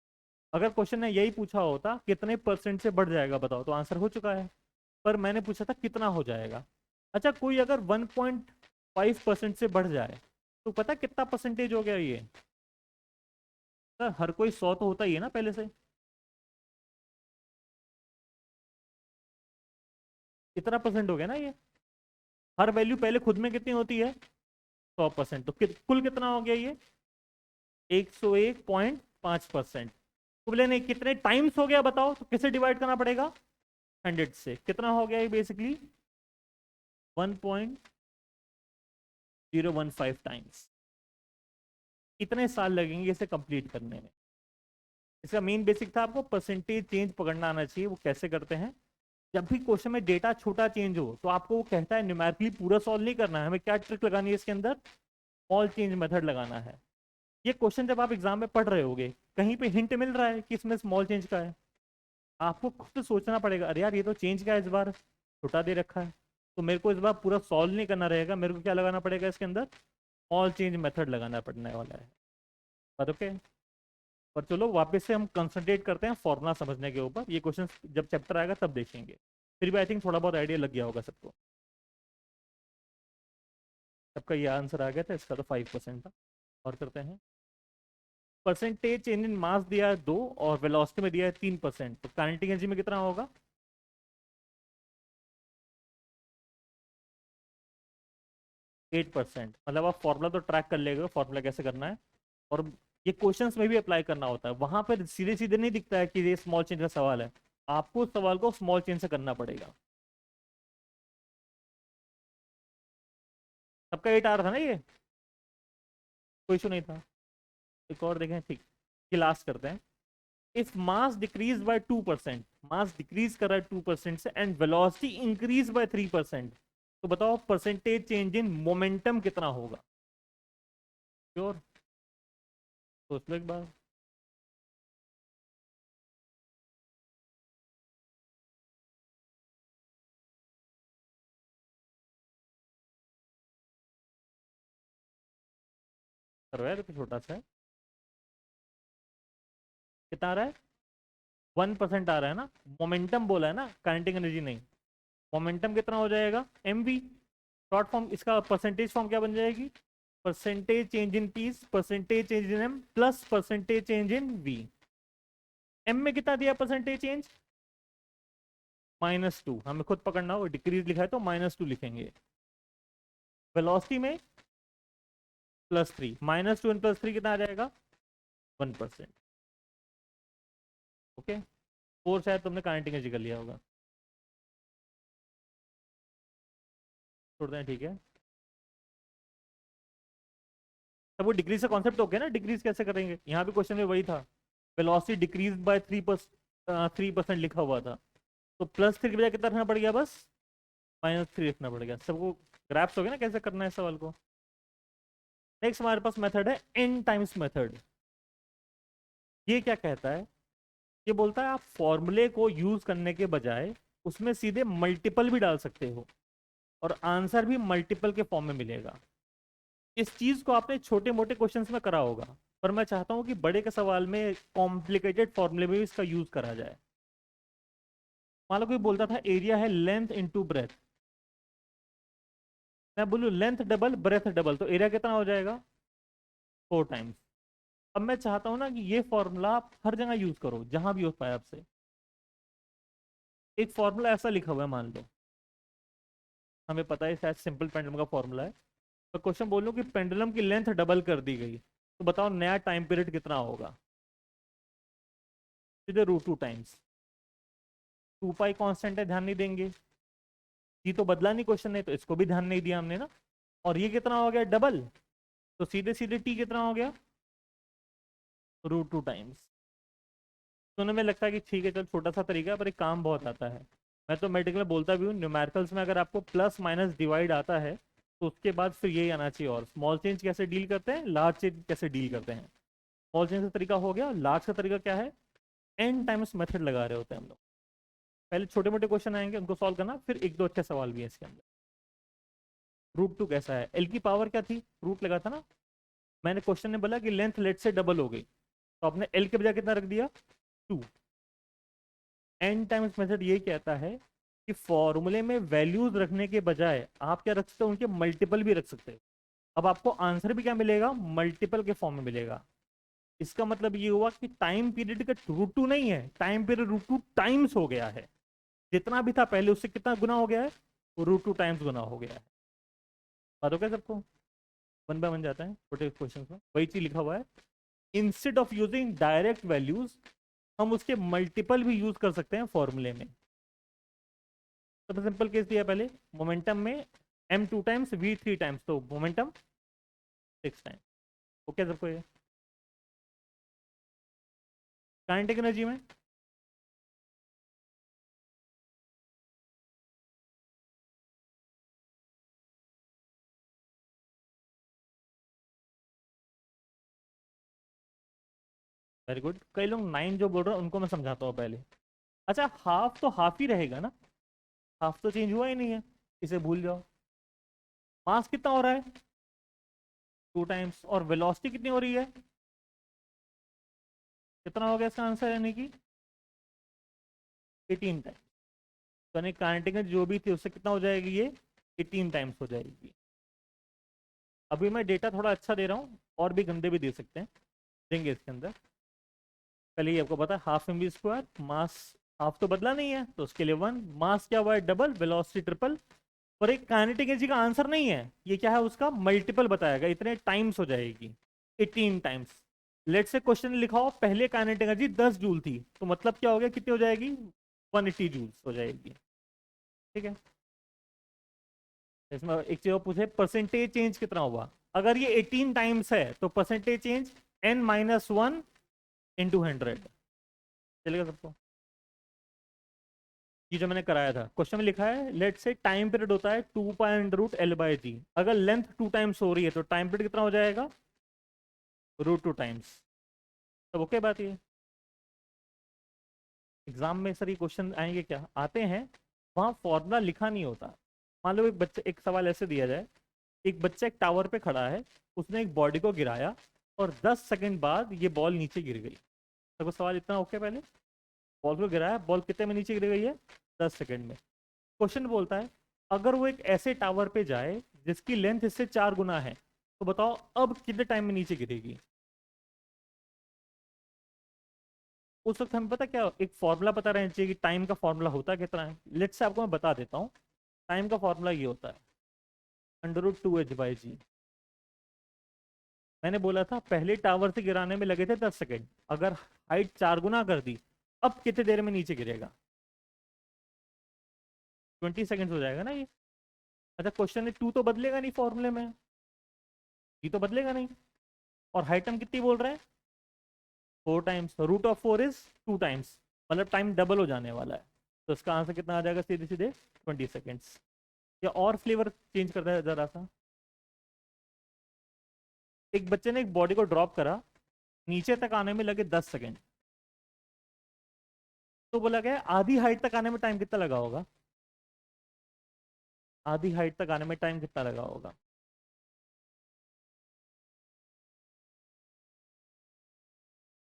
अगर क्वेश्चन ने यही पूछा होता कितने परसेंट से बढ़ जाएगा बताओ, तो आंसर हो चुका है। पर मैंने पूछा था कितना हो जाएगा। अच्छा कोई अगर 1.5% से बढ़ जाए तो पता कितना परसेंटेज हो गया ये? सर हर कोई 100 तो होता ही है ना पहले से। कितना परसेंट हो गया ना ये? हर वैल्यू पहले खुद में कितनी होती है? 100%। तो कुल कितना हो गया ये? 101.5%। कुल नहीं, कितने टाइम्स हो गया बताओ, तो किसे डिवाइड करना पड़ेगा? 100 से। कितना हो गया ये बेसिकली? 1.015 टाइम्स। कितने साल लगेंगे इसे कंप्लीट करने में? इसका मेन बेसिक था आपको परसेंटेज चेंज पकड़ना आना चाहिए। वो कैसे करते हैं? जब भी क्वेश्चन में डेटा छोटा चेंज हो तो आपको वो कहता है न्यूमेरिकली पूरा सॉल्व नहीं करना है, हमें क्या ट्रिक लगानी है इसके अंदर? स्मॉल चेंज मेथड लगाना है। ये क्वेश्चन जब आप एग्जाम में पढ़ रहे होगे कहीं पे हिंट मिल रहा है कि इसमें स्मॉल चेंज का है, आपको खुद सोचना पड़ेगा अरे यार ये तो चेंज का है, इस बार छोटा दे रखा है, तो मेरे को इस बार पूरा सॉल्व नहीं करना रहेगा, मेरे को क्या लगाना पड़ेगा इसके अंदर? स्मॉल चेंज मेथड लगाना पड़ने वाला है। बात ओके? पर चलो वापस से हम कंसंट्रेट करते हैं फॉर्मूला समझने के ऊपर। ये क्वेश्चन जब चैप्टर आएगा तब देखेंगे। फिर भी आई थिंक थोड़ा बहुत आइडिया लग गया होगा सबको। सबका ये आंसर आ गया था, इसका तो 5% था। और करते हैं। परसेंटेज चेंज इन मास दिया है 2 और वेलोसिटी में दिया है 3%, तो काइनेटिक एनर्जी में कितना होगा? 8%। मतलब आप फॉर्मूला तो ट्रैक कर लेगा, फॉर्मूला कैसे करना है। और ये क्वेश्चंस में भी अप्लाई करना होता है, वहां पर सीधे सीधे नहीं दिखता है कि ये स्मॉल चेंज का सवाल है। आपको उस सवाल को स्मॉल चेंज से करना पड़ेगा। सबका 8 आ रहा था ना ये? कोई इशू नहीं था। एक और देखें, ठीक। ये लास्ट करते हैं। If mass decrease by 2%, mass decrease कर रहा है 2% से एंड वेलोसिटी इंक्रीज बाय 3%, तो बताओ परसेंटेज चेंज इन मोमेंटम कितना होगा? श्योर? सोच लो एक बार। करो यार, तो छोटा सा है। कितना आ रहा है? 1% आ रहा है ना? मोमेंटम बोला है ना, काइनेटिक एनर्जी नहीं। मोमेंटम कितना हो जाएगा? mv। शॉर्ट फॉर्म इसका परसेंटेज फॉर्म क्या बन जाएगी? परसेंटेज चेंज इन पीस, percentage change in M plus percentage change in V. M में कितना दिया परसेंटेज चेंज? -2। हमें खुद पकड़ना होगा, डिक्रीज लिखा है तो -2 लिखेंगे। वेलोसिटी में +3, -2 एंड +3 कितना आ जाएगा? 1%। ओके। 4 शायद तुमने काइनेटिक एनर्जी कर लिया होगा। छोड़ते हैं, ठीक है। तब वो डिक्रीज का कॉन्सेप्ट हो गया ना, डिक्रीज कैसे करेंगे? यहाँ भी क्वेश्चन में वही था। वेलोसिटी डिक्रीज बाय 3% लिखा हुआ था, तो +3 की बजाय कितना रखना पड़ गया? बस -3 रखना पड़ गया। सबको ग्रैप्स हो गया ना कैसे करना है सवाल को? नेक्स्ट हमारे पास मेथड है n टाइम्स मेथड। ये क्या कहता है? ये बोलता है आप फॉर्मूले को यूज करने के बजाय उसमें सीधे मल्टीपल भी डाल सकते हो और आंसर भी मल्टीपल के फॉर्म में मिलेगा। इस चीज को आपने छोटे मोटे क्वेश्चंस में करा होगा, पर मैं चाहता हूं कि बड़े के सवाल में कॉम्प्लिकेटेड फॉर्मूले में भी इसका यूज करा जाए। मान लो कोई बोलता था एरिया है लेंथ इंटू ब्रेथ, मैं बोलूं लेंथ डबल ब्रेथ डबल, तो एरिया कितना हो जाएगा? 4 टाइम्स। अब मैं चाहता हूं ना कि ये फॉर्मूला आप हर जगह यूज करो जहां भी हो पाए आपसे। एक फॉर्मूला ऐसा लिखा हुआ है, मान लो हमें पता है शायद सिंपल पेंडुलम का फॉर्मूला है, तो क्वेश्चन बोल लो कि पेंडुलम की लेंथ डबल कर दी गई, तो बताओ नया टाइम पीरियड कितना होगा। सीधे √2 टाइम्स। 2 पाई कांस्टेंट है, ध्यान नहीं देंगे। ये तो बदला नहीं क्वेश्चन ने, तो इसको भी ध्यान नहीं दिया हमने ना। और ये कितना हो गया, डबल, तो सीधे सीधे टी कितना हो गया, √2 टाइम्स। सुनने में लगता है कि ठीक है चल छोटा सा तरीका है, पर एक काम बहुत आता है। मैं तो मेडिकल में बोलता भी हूँ, न्यूमेरिकल्स में अगर आपको प्लस माइनस डिवाइड आता है तो उसके बाद फिर यही आना चाहिए। और स्मॉल चेंज कैसे डील करते हैं, लार्ज चेंज कैसे डील करते हैं। स्मॉल चेंज का तरीका हो गया, लार्ज का तरीका क्या है, एन टाइम्स मेथड लगा रहे होते हैं हम लोग। पहले छोटे मोटे क्वेश्चन आएंगे उनको सॉल्व करना, फिर एक दो अच्छे सवाल भी है इसके अंदर। √2 कैसा है, एल की पावर क्या थी, रूट लगा था ना। मैंने क्वेश्चन ने बोला कि लेंथ लेट से डबल हो गई, तो आपने एल के बजाय कितना रख दिया, 2। एन टाइम्स मेथड ये कहता है कि फॉर्मूले में वैल्यूज रखने के बजाय आप क्या रख सकते हो, उनके मल्टीपल भी रख सकते हो। अब आपको आंसर भी क्या मिलेगा, मल्टीपल के फॉर्म में मिलेगा। इसका मतलब ये हुआ कि टाइम पीरियड का √2 नहीं है, टाइम पीरियड √2 टाइम्स हो गया है। जितना भी था पहले उससे कितना गुना हो गया है, √2 टाइम्स गुना हो गया है। बात हो क्या सबको, वन बाय वन जाता है छोटे क्वेश्चन में, वही चीज लिखा हुआ है। Instead of using direct values, हम उसके मल्टीपल भी यूज कर सकते हैं फॉर्मूले में। सबसे सिंपल केस दिया पहले, मोमेंटम में m 2 टाइम्स v 3 टाइम्स, तो मोमेंटम 6 टाइम्स। ओके सबको ये काइनेटिक एनर्जी में वेरी गुड। कई लोग 9 जो बोल रहे हैं उनको मैं समझाता हूँ पहले। अच्छा हाफ तो हाफ ही रहेगा ना, हाफ तो चेंज हुआ ही नहीं है, इसे भूल जाओ। मास कितना हो रहा है, 2 टाइम्स, और वेलोसिटी कितनी हो रही है, कितना हो गया इसका आंसर, यानी कि 18 टाइम्स। यानी काइनेटिक एनर्जी जो भी थी उससे कितना हो जाएगी, ये 18 टाइम्स हो जाएगी। अभी मैं डेटा थोड़ा अच्छा दे रहा हूँ, और भी गंदे भी दे सकते हैं, देंगे इसके अंदर। पहले ये आपको पता है हाफ mv², मास हाफ तो बदला नहीं है तो उसके लिए 1, मास क्या हुआ है डबल, वेलोसिटी ट्रिपल। और एक काइनेटिक एनर्जी का आंसर नहीं है, ये क्या है उसका मल्टीपल बताएगा, इतने टाइम्स हो जाएगी 18 टाइम्स। लेट से क्वेश्चन लिखा हो पहले काइनेटिक एनर्जी 10 जूल थी, तो मतलब क्या हो गया, कितनी हो जाएगी, 180 जूल्स हो जाएगी। ठीक है, इसमें एक चीज और पूछे, परसेंटेज चेंज कितना हुआ। अगर ये 18 टाइम्स है तो परसेंटेज चेंज n-1 × 100 चलेगा सबको। ये जो मैंने कराया था क्वेश्चन में लिखा है, लेट से टाइम पीरियड होता है 2 π √L/g, अगर लेंथ 2 टाइम्स हो रही है तो टाइम पीरियड कितना हो जाएगा, √2 टाइम्स। तब ओके बात ये। एग्जाम में सर ये क्वेश्चन आएंगे क्या, आते हैं, वहाँ फॉर्मूला लिखा नहीं होता। मान लो एक बच्चे, एक सवाल ऐसे दिया जाए, एक बच्चा एक टावर पे खड़ा है, उसने एक बॉडी को गिराया और 10 सेकंड बाद ये बॉल नीचे गिर गई। तो सवाल इतना ओके, पहले बॉल को गिराया, बॉल कितने में नीचे गिर गई है, 10 सेकंड में। क्वेश्चन बोलता है अगर वो एक ऐसे टावर पे जाए जिसकी लेंथ इससे 4 गुना है, तो बताओ अब कितने टाइम में नीचे गिरेगी। उस वक्त हमें पता क्या, एक फॉर्मूला पता रहना चाहिए कि टाइम का फॉर्मूला होता कितना है। लेट से आपको मैं बता देता हूँ, टाइम का फॉर्मूला ये होता है √2h/g। मैंने बोला था पहले टावर से गिराने में लगे थे 10 सेकंड, अगर हाइट 4 गुना कर दी, अब कितने देर में नीचे गिरेगा, 20 सेकंड हो जाएगा ना ये। अच्छा क्वेश्चन है 2 तो बदलेगा नहीं फॉर्मूले में, ये तो बदलेगा नहीं। और हाइट हम कितनी बोल रहे हैं, 4 टाइम्स, √4 इज 2 टाइम्स, मतलब टाइम डबल हो जाने वाला है। तो इसका आंसर कितना आ जाएगा, सीधे सीधे 20 सेकेंड्स। या और फ्लेवर चेंज करता है जरा सा, एक बच्चे ने एक बॉडी को ड्रॉप करा, नीचे तक आने में लगे 10 सेकेंड, तो बोला गया आधी हाइट तक आने में टाइम कितना लगा होगा, आधी हाइट तक आने में टाइम कितना लगा होगा।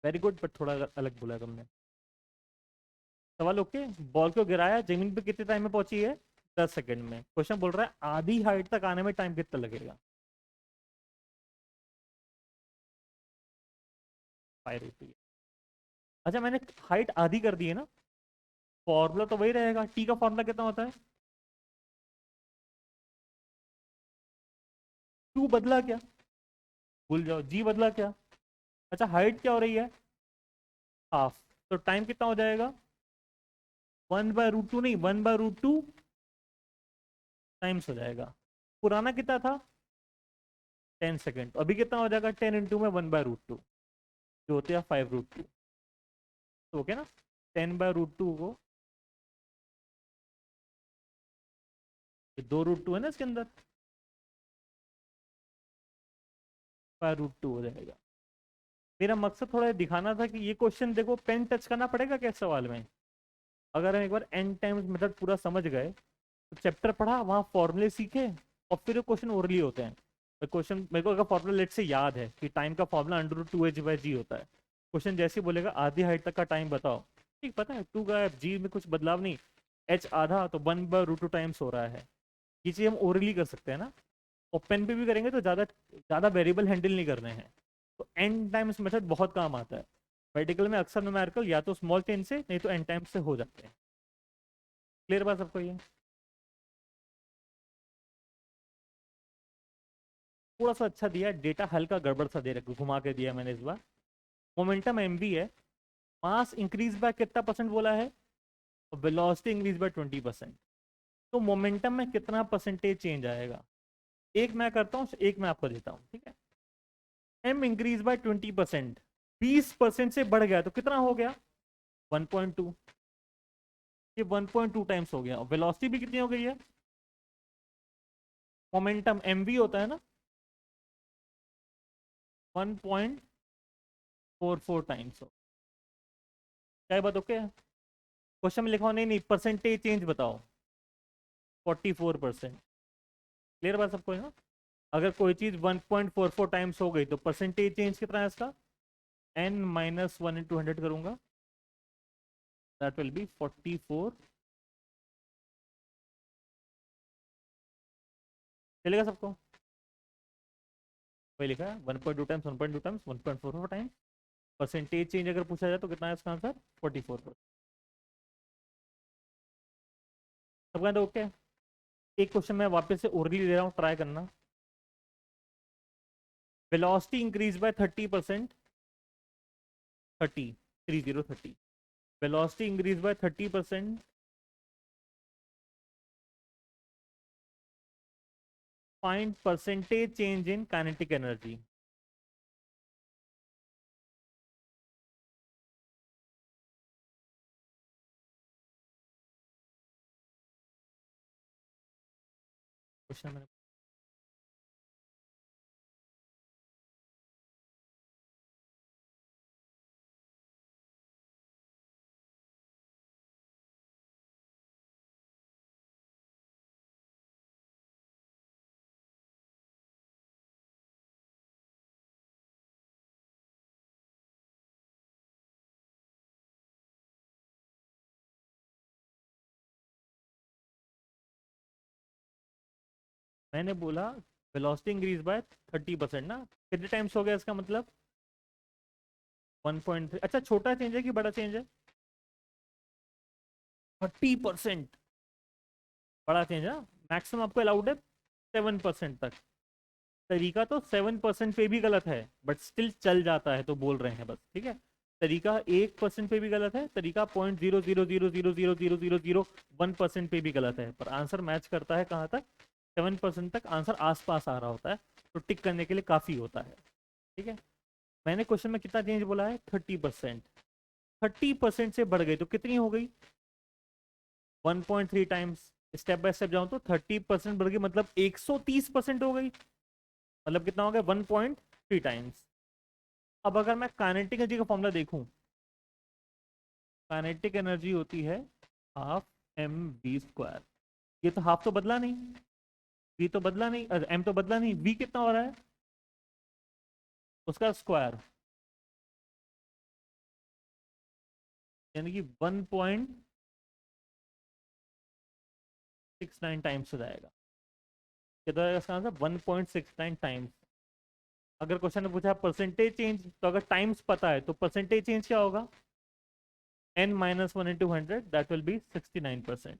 वेरी गुड, बट थोड़ा अलग बोला तुमने। सवाल ओके, बॉल को गिराया, जमीन पे कितने टाइम में पहुंची है, 10 सेकंड में। क्वेश्चन बोल रहा है आधी हाइट तक आने में टाइम कितना लगेगा। 5√2। अच्छा मैंने हाइट आधी कर दी है ना, फॉर्मूला तो वही रहेगा। टी का फॉर्मूला कितना होता है? 2 बदला क्या? भूल जाओ। जी बदला क्या? अच्छा हाइट क्या हो रही है? हाफ। तो टाइम कितना हो जाएगा? 1/√2 नहीं, 1/√2 टाइम्स हो जाएगा। पुराना कितना था? 10 सेकेंड। अभी कितना हो जाएगा? 10 में 1/√2 जो होते हैं 5√2। तो ओके ना, 10/√2 को, 2√2 है ना इसके अंदर, 5√2 हो जाएगा। मेरा मकसद थोड़ा दिखाना था कि ये क्वेश्चन देखो, पेन टच करना पड़ेगा क्या सवाल में। अगर हम एक बार एन टाइम्स मेथड पूरा समझ गए, तो चैप्टर पढ़ा, वहाँ फॉर्मूले सीखे, और फिर क्वेश्चन ओरली होते हैं। क्वेश्चन मेरे को अगर फॉर्मूला लेट से याद है कि टाइम का फॉर्मूला √2h/g होता है, क्वेश्चन जैसे ही बोलेगा आधी हाइट तक का टाइम बताओ, ठीक पता है 2 का जी में कुछ बदलाव नहीं, एच आधा तो 1/√2 टाइम्स हो रहा है। ये चीज़ हम ओरली कर सकते हैं ना, और पेन पे भी करेंगे तो ज़्यादा ज़्यादा वेरिएबल हैंडल नहीं करने हैं। तो एन टाइम्स मेथड बहुत काम आता है। वर्टिकल में अक्सर न्यूमेरिकल या तो स्मॉल चेन से, नहीं तो एन टाइम्स से हो जाते हैं। क्लियर बात सबको ये? थोड़ा सा अच्छा दिया है, डेटा हल्का गड़बड़ सा दे रखा, घुमा के दिया मैंने इस बार। मोमेंटम एमवी है, मास इंक्रीज बाय कितना परसेंट बोला है, वेलोसिटी इंक्रीज बाय 20%। तो मोमेंटम में कितना परसेंटेज चेंज आएगा? एक मैं करता हूँ, एक मैं आपको देता हूँ, ठीक है। एम इंक्रीज बाय 20%, 20% से बढ़ गया तो कितना हो गया? 1.2। ये 1.2 टाइम्स हो गया। वेलोसिटी भी कितनी हो गई है? मोमेंटम एमवी होता है ना, 1.44 टाइम्स हो। क्या बात ओके है? क्वेश्चन में लिखा हो नहीं, नहीं परसेंटेज चेंज बताओ, 44%। क्लियर बात सबको है ना? अगर कोई चीज 1.44 टाइम्स हो गई तो परसेंटेज चेंज कितना है इसका? n-1 × 100 करूंगा, दैट विल बी 44। चलेगा सबको? वही लिखा है 1.2 times, 1.2 times, 1.44 times. Percentage change अगर पूछा जाए तो कितना है इसका आंसर? 44%। सबका तो ओके। एक क्वेश्चन मैं वापस से ओरली दे रहा हूँ, ट्राई करना। Velocity increase by 30%, 30 velocity increase by 30%, find percentage change in kinetic energy. Question मैंने, मैंने बोला वेलोसिटी इंक्रीज बाय 30% ना, कितने टाइम्स हो गया इसका मतलब? 1.3। अच्छा छोटा चेंज है कि बड़ा चेंज है? 30%। बड़ा चेंज है। मैक्सिमम आपको अलाउड है 7% तक। तरीका तो 7% पे भी गलत है, बट स्टिल चल जाता है, तो बोल रहे हैं बस, ठीक है। तरीका 1% पे भी गलत है, तरीका 0.00000001% पे भी गलत है, पर आंसर मैच करता है कहाँ तक? 7% तक आंसर आसपास आ रहा होता है, तो टिक करने के लिए काफ़ी होता है, ठीक है। मैंने क्वेश्चन में कितना चेंज बोला है? 30%। 30% से बढ़ गई तो कितनी हो गई? 1.3 टाइम्स। स्टेप बाय स्टेप जाऊं तो 30% बढ़ गई मतलब 130% हो गई, मतलब कितना हो गया? 1.3 टाइम्स। अब अगर मैं काइनेटिक एनर्जी का फॉर्मूला देखूं, काइनेटिक एनर्जी होती है ½ mv²। ये तो हाफ तो बदला नहीं, v तो बदला नहीं, m तो बदला नहीं, v कितना हो रहा है? उसका स्क्वायर, यानी कि 1.69 टाइम्स हो जाएगा। कितना आएगा इसका आंसर? 1.69 टाइम्स। अगर क्वेश्चन ने पूछा परसेंटेज चेंज, तो अगर टाइम्स पता है तो परसेंटेज चेंज क्या होगा, n minus 1 into 100, that will be 69%.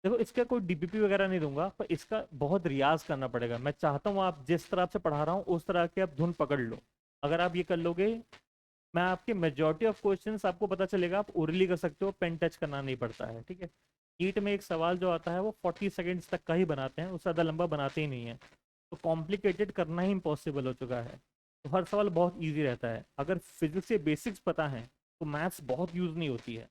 देखो इसका कोई डीपीपी वगैरह नहीं दूंगा, पर इसका बहुत रियाज करना पड़ेगा। मैं चाहता हूँ आप जिस तरह से पढ़ा रहा हूँ उस तरह के आप धुन पकड़ लो। अगर आप ये कर लोगे, मैं आपके मेजोरिटी ऑफ क्वेश्चंस आपको पता चलेगा, आप ओरली कर सकते हो, पेन टच करना नहीं पड़ता है, ठीक है। नीट में एक सवाल जो आता है वो 40 सेकेंड्स तक का ही बनाते हैं, उससे ज़्यादा लंबा बनाते ही नहीं है। तो कॉम्प्लिकेटेड करना ही इम्पॉसिबल हो चुका है। तो हर सवाल बहुत ईजी रहता है। अगर फिजिक्स के बेसिक्स पता है तो मैथ्स बहुत यूज नहीं होती है।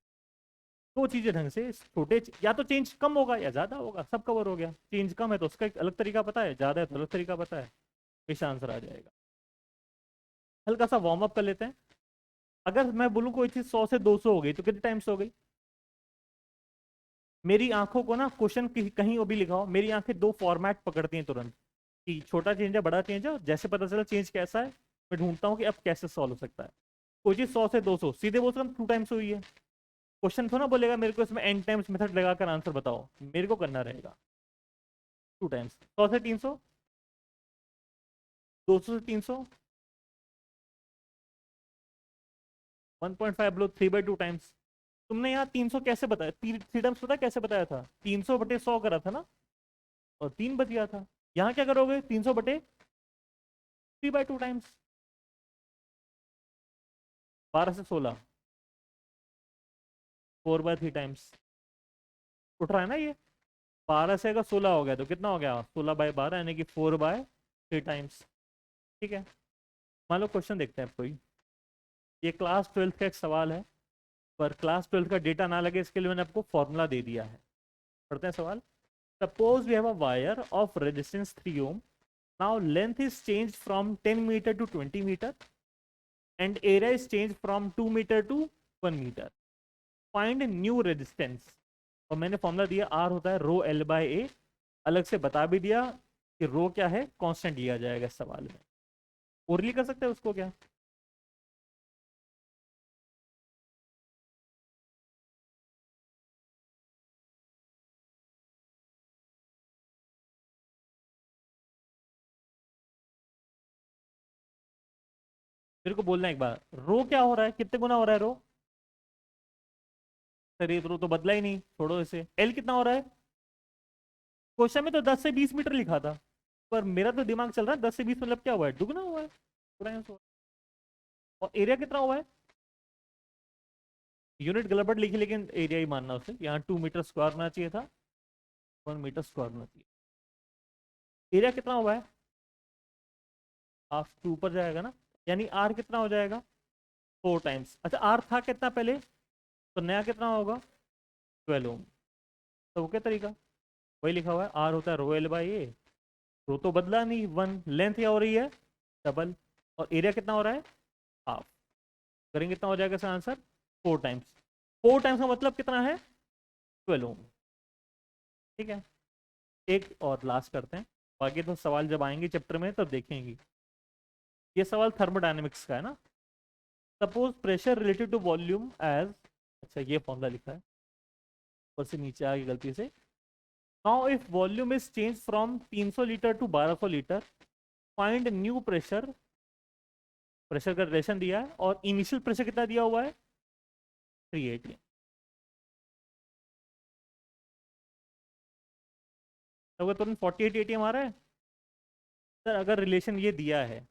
दो चीजें ढंग से छोटे, या तो चेंज कम होगा या ज्यादा होगा, सब कवर हो गया। चेंज कम है तो उसका एक अलग तरीका पता है, ज्यादा है तो अलग तरीका पता है, इस आंसर आ जाएगा। हल्का सा वार्म अप कर लेते हैं। अगर मैं बोलूं कोई चीज 100 से 200 हो गई तो कितने टाइम्स हो गई? मेरी आंखों को ना क्वेश्चन कहीं वो भी लिखा हो, मेरी आंखें दो फॉर्मेट पकड़ती हैं तुरंत, कि छोटा चेंज है बड़ा चेंज है। जैसे पता चला चेंज कैसा है, मैं ढूंढता हूँ कि अब कैसे सॉल्व हो सकता है। कोई चीज 100 से 200 सीधे बोल सकता हूँ 2 टाइम्स हुई है। क्वेश्चन थोड़ा बोलेगा मेरे को इसमें एन टाइम्स मेथड लगाकर आंसर बताओ, मेरे को करना रहेगा 2 टाइम्स। 100 से 300, 200 से 300, 1.5 बोलो 3/2 टाइम्स। तुमने यहाँ 300 कैसे बताया, 3 टाइम्स पता है कैसे बताया था? 300/100 करा था ना, और 3 बच गया था। यहाँ क्या करोगे, 300/3/2 टाइम्स। 12 से 16, 4/3 टाइम्स। उठ रहा है ना ये? 12 से अगर 16 हो गया तो कितना हो गया, 16/12 यानी कि 4/3 टाइम्स। ठीक है। मान लो क्वेश्चन देखते हैं कोई, ये क्लास 12 का एक सवाल है, पर क्लास 12 का डेटा ना लगे इसके लिए मैंने आपको फॉर्मूला दे दिया है। पढ़ते हैं सवाल। Suppose we have a wire of resistance 3 ohm. Now length is changed from 10 meter to 20 meter and area is changed from 2 meter to 1 meter. Find new resistance. और मैंने फॉर्मूला दिया, R होता है रो L बाय ए। अलग से बता भी दिया कि रो क्या है, कांस्टेंट लिया जाएगा इस सवाल में। ओरली कर सकते हैं उसको क्या? मेरे को बोलना एक बार, रो क्या हो रहा है, कितने गुना हो रहा है रो? सर ये रो तो बदला ही नहीं, छोड़ो इसे। एल कितना हो रहा है? क्वेश्चन में तो 10 से 20 मीटर लिखा था, पर मेरा तो दिमाग चल रहा है 10 से 20 मतलब क्या हुआ है, दुगना हुआ है पूरा आंसर। और एरिया कितना हुआ है? यूनिट गलत लिखी, लेकिन एरिया ही मानना उसे। यहाँ 2 मीटर स्क्वायर होना चाहिए था, 1 मीटर स्क्वायर होना चाहिए। एरिया कितना हुआ है? हाफ टू ऊपर जाएगा ना, यानी आर कितना हो जाएगा, 4 टाइम्स। अच्छा आर था कितना पहले, तो नया कितना होगा, 12 ओम। तो वो क्या तरीका, वही लिखा हुआ है, आर होता है रो एल बाई ए। रो तो बदला नहीं, 1। लेंथ क्या हो रही है, डबल। और एरिया कितना हो रहा है, हाफ। करेंगे कितना हो जाएगा इसका आंसर, 4 टाइम्स। 4 टाइम्स का मतलब कितना है, 12 ओम। ठीक है। एक और लास्ट करते हैं, बाकी तो सवाल जब आएंगे चैप्टर में तब देखेंगे। ये सवाल थर्मोडायनेमिक्स का है ना। Suppose pressure related to volume as, अच्छा ये फॉर्मूला लिखा है ऊपर से नीचे आ गई गलती से। Now if volume is change from 300 litre to 1200 litre, find new pressure. Pressure का रिलेशन दिया है और इनिशियल प्रेशर कितना दिया हुआ है, 380। तो तुरंत 48 एटीएम आ रहा है। सर अगर रिलेशन ये दिया है,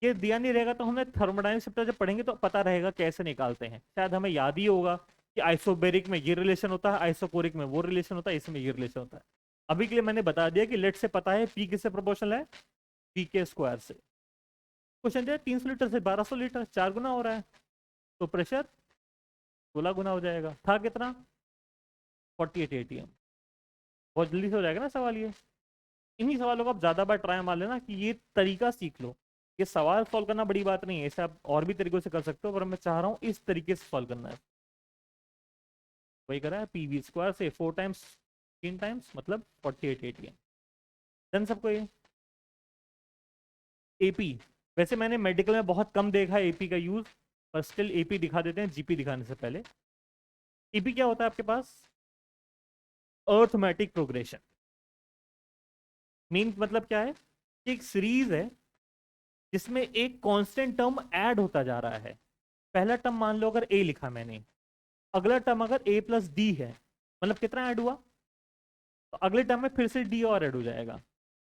ये दिया नहीं रहेगा तो हमें थर्मोडायनेमिक्स चैप्टर जब पढ़ेंगे तो पता रहेगा कैसे निकालते हैं। शायद हमें याद ही होगा कि आइसोबेरिक में ये रिलेशन होता है, आइसोकोरिक में वो रिलेशन होता है, इसमें ये रिलेशन होता है। अभी के लिए मैंने बता दिया कि लेट से पता है पी किससे प्रोपोर्शनल है, पी के स्क्वायर से। क्वेश्चन दिया 300 लीटर से 1200 लीटर 4 गुना हो रहा है, तो प्रेशर 16 गुना हो जाएगा। था कितना, 48 एटीएम। बहुत जल्दी से हो जाएगा ना सवाल ये। इन्हीं सवालों को आप ज्यादा बार ट्राई मार लेना कि ये तरीका सीख लो। ये सवाल सॉल्व करना बड़ी बात नहीं है, इसे आप और भी तरीकों से कर सकते हो, पर मैं चाह रहा हूँ इस तरीके से सॉल्व करना है। वही करा है, पी स्क्वायर से 4 टाइम्स, 3 टाइम्स मतलब 48 एटीएम। डन सबको ये। एपी, वैसे मैंने मेडिकल में बहुत कम देखा है एपी का यूज। पर स्टिल एपी दिखा देते हैं जीपी दिखाने से पहले। एपी क्या होता है आपके पास? Arithmetic progression. मीन मतलब क्या है? एक सीरीज है जिसमें एक कांस्टेंट टर्म ऐड होता जा रहा है। पहला टर्म मान लो अगर ए लिखा मैंने, अगला टर्म अगर ए प्लस डी है, मतलब कितना ऐड हुआ? तो अगले टर्म में फिर से डी और ऐड हो जाएगा,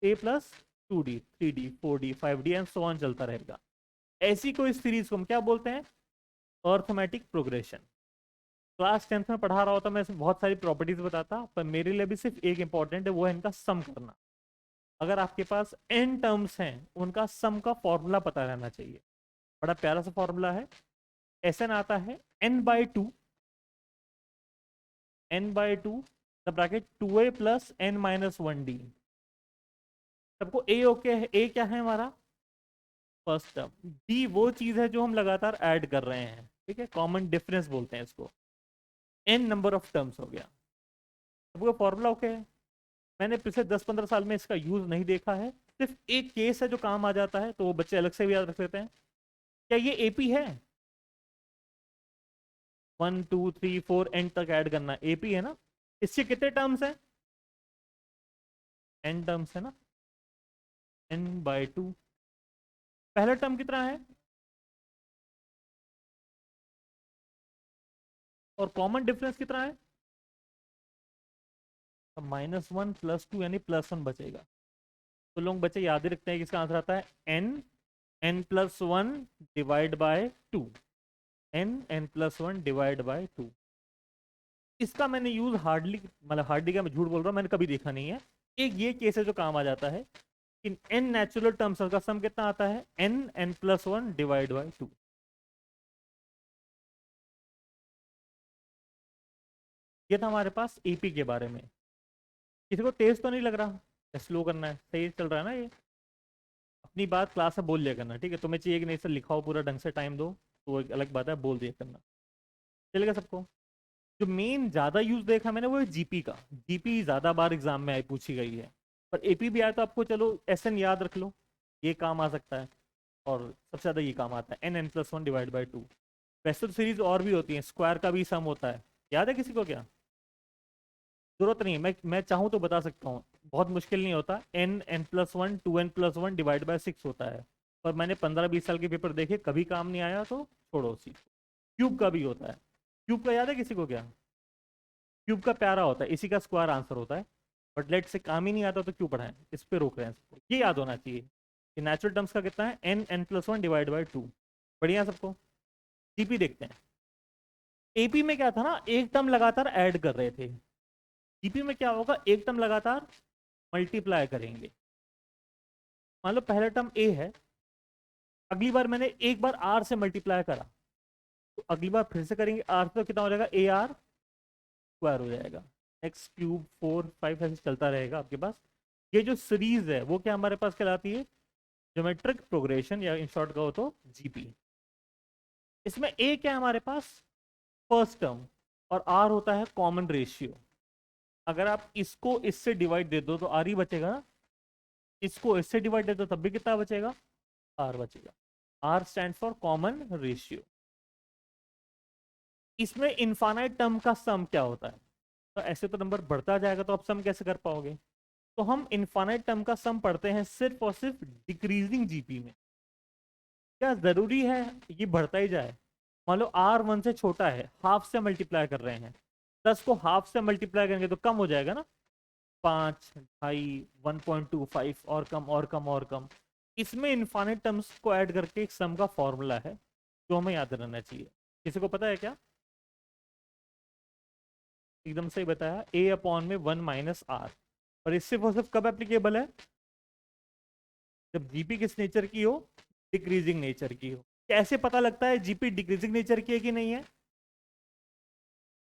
A plus 2d 3d 4d 5d and so on चलता रहेगा। ऐसी कोई सीरीज को हम क्या बोलते हैं? Arithmetic progression. क्लास 10th में पढ़ा रहा होता मैं इसमें बहुत सारी प्रॉपर्टीज बताता, पर मेरे लिए भी सिर्फ एक इंपॉर्टेंट है, वो है इनका सम करना। अगर आपके पास n टर्म्स हैं, उनका सम का फॉर्मूला पता रहना चाहिए। बड़ा प्यारा सा फॉर्मूला है। Sn आता है n/2, n/2 the bracket 2a plus n-1d। सबको a ओके है? a क्या है हमारा? First term. d वो चीज है जो हम लगातार ऐड कर रहे हैं, ठीक है, कॉमन डिफरेंस बोलते हैं इसको। n नंबर ऑफ टर्म्स हो गया। सबको फॉर्मूला ओके है? मैंने पिछले 10-15 साल में इसका यूज नहीं देखा है, सिर्फ एक केस है जो काम आ जाता है, तो वो बच्चे अलग से भी याद रख लेते हैं। क्या ये एपी है? 1 2 3 4 एंड तक ऐड करना एपी है ना? इसके कितने टर्म्स हैं? एन टर्म्स है ना, n/2। पहला टर्म कितना है और कॉमन डिफरेंस कितना है? -1 +2 यानी +1 बचेगा। तो लोग बच्चे याद ही रखते हैं कि इसका आंसर आता है n+1 divide by 2। n+1 divide by 2। इसका मैंने यूज हार्डली, मतलब हार्डली का मैं झूठ बोल रहा हूँ, मैंने कभी देखा नहीं है। एक ये केस है जो काम आ जाता है। इन n नेचुरल टर्म्स का सम कितना आता है? n+1 divide by 2। ये था हमारे पास एपी के बारे में। किसी को तेज तो नहीं लग रहा? स्लो करना है? सही चल रहा है ना ये? अपनी बात क्लास में बोल लिया करना, ठीक है? तुम्हें चाहिए कि नहीं सर लिखाओ पूरा ढंग से, टाइम दो, तो एक अलग बात है, बोल दिया करना। चलेगा सबको? जो मेन ज्यादा यूज देखा मैंने वो है जीपी का। जीपी ज्यादा बार एग्जाम में आई पूछी गई है, पर एपी भी आया तो आपको चलो एसएन याद रख लो, ये काम आ सकता है। और सबसे ज्यादा ये काम आता है n+1 डिवाइड बाई 2। वैसे तो सीरीज और भी होती है, स्क्वायर का भी सम होता है, याद है किसी को क्या? जरूरत नहीं है, मैं चाहूँ तो बता सकता हूँ, बहुत मुश्किल नहीं होता। n+1 2n+1 डिवाइड बाय 6 होता है, पर मैंने 15-20 साल के पेपर देखे, कभी काम नहीं आया, तो छोड़ो उसी को। क्यूब का भी होता है। क्यूब का याद है किसी को क्या? क्यूब का प्यारा होता है, इसी का स्क्वायर आंसर होता है, बट लेट से काम ही नहीं आता तो क्यों पढ़ाएं, इस पे रोक रहे हैं सबको। ये याद होना चाहिए कि नेचुरल टर्म्स का कितना है? n+1 divide by 2। बढ़िया सबको? जीपी देखते हैं। एपी में क्या था ना, एक टर्म लगातार ऐड कर रहे थे। जीपी में क्या होगा? एक टर्म लगातार मल्टीप्लाई करेंगे। मान लो पहला टर्म ए है, अगली बार मैंने एक बार आर से मल्टीप्लाई करा, तो अगली बार फिर से करेंगे आर, तो कितना हो जाएगा? ए आर स्क्वायर हो जाएगा। एक्स क्यूब 4 5 ऐसे चलता रहेगा आपके पास। ये जो सीरीज है वो क्या हमारे पास कहलाती है? ज्योमेट्रिक प्रोग्रेशन, या इन शॉर्ट कहो तो जीपी। इसमें ए क्या है हमारे पास? फर्स्ट टर्म, और आर होता है कॉमन रेशियो। अगर आप इसको इससे डिवाइड दे दो तो आर ही बचेगा ना, इसको इससे डिवाइड दे दो तब भी कितना बचेगा? आर बचेगा। R stand for common ratio. इसमें इनफाइनाइट टर्म का सम क्या होता है? तो ऐसे तो नंबर बढ़ता जाएगा, तो आप सम कैसे कर पाओगे? तो हम इनफाइनाइट टर्म का सम पढ़ते हैं सिर्फ और सिर्फ डिक्रीजिंग जीपी में। क्या जरूरी है ये बढ़ता ही जाए? मान लो आर 1 से छोटा है, हाफ से मल्टीप्लाई कर रहे हैं, 10 को हाफ से मल्टीप्लाई करेंगे तो कम हो जाएगा ना, 5 2.5 1.25 और कम और कम और कम। इसमें इनफाइनाइट टर्म्स को ऐड करके एक सम का फॉर्मूला है जो हमें याद रहना चाहिए। किसी को पता है क्या? एकदम सही बताया, a अपॉन में 1 माइनस आर। और इससे वो सिर्फ कब एप्लीकेबल है? जब जीपी किस नेचर की हो? डिक्रीजिंग नेचर की हो। कैसे पता लगता है जीपी डिक्रीजिंग नेचर की है कि नहीं है?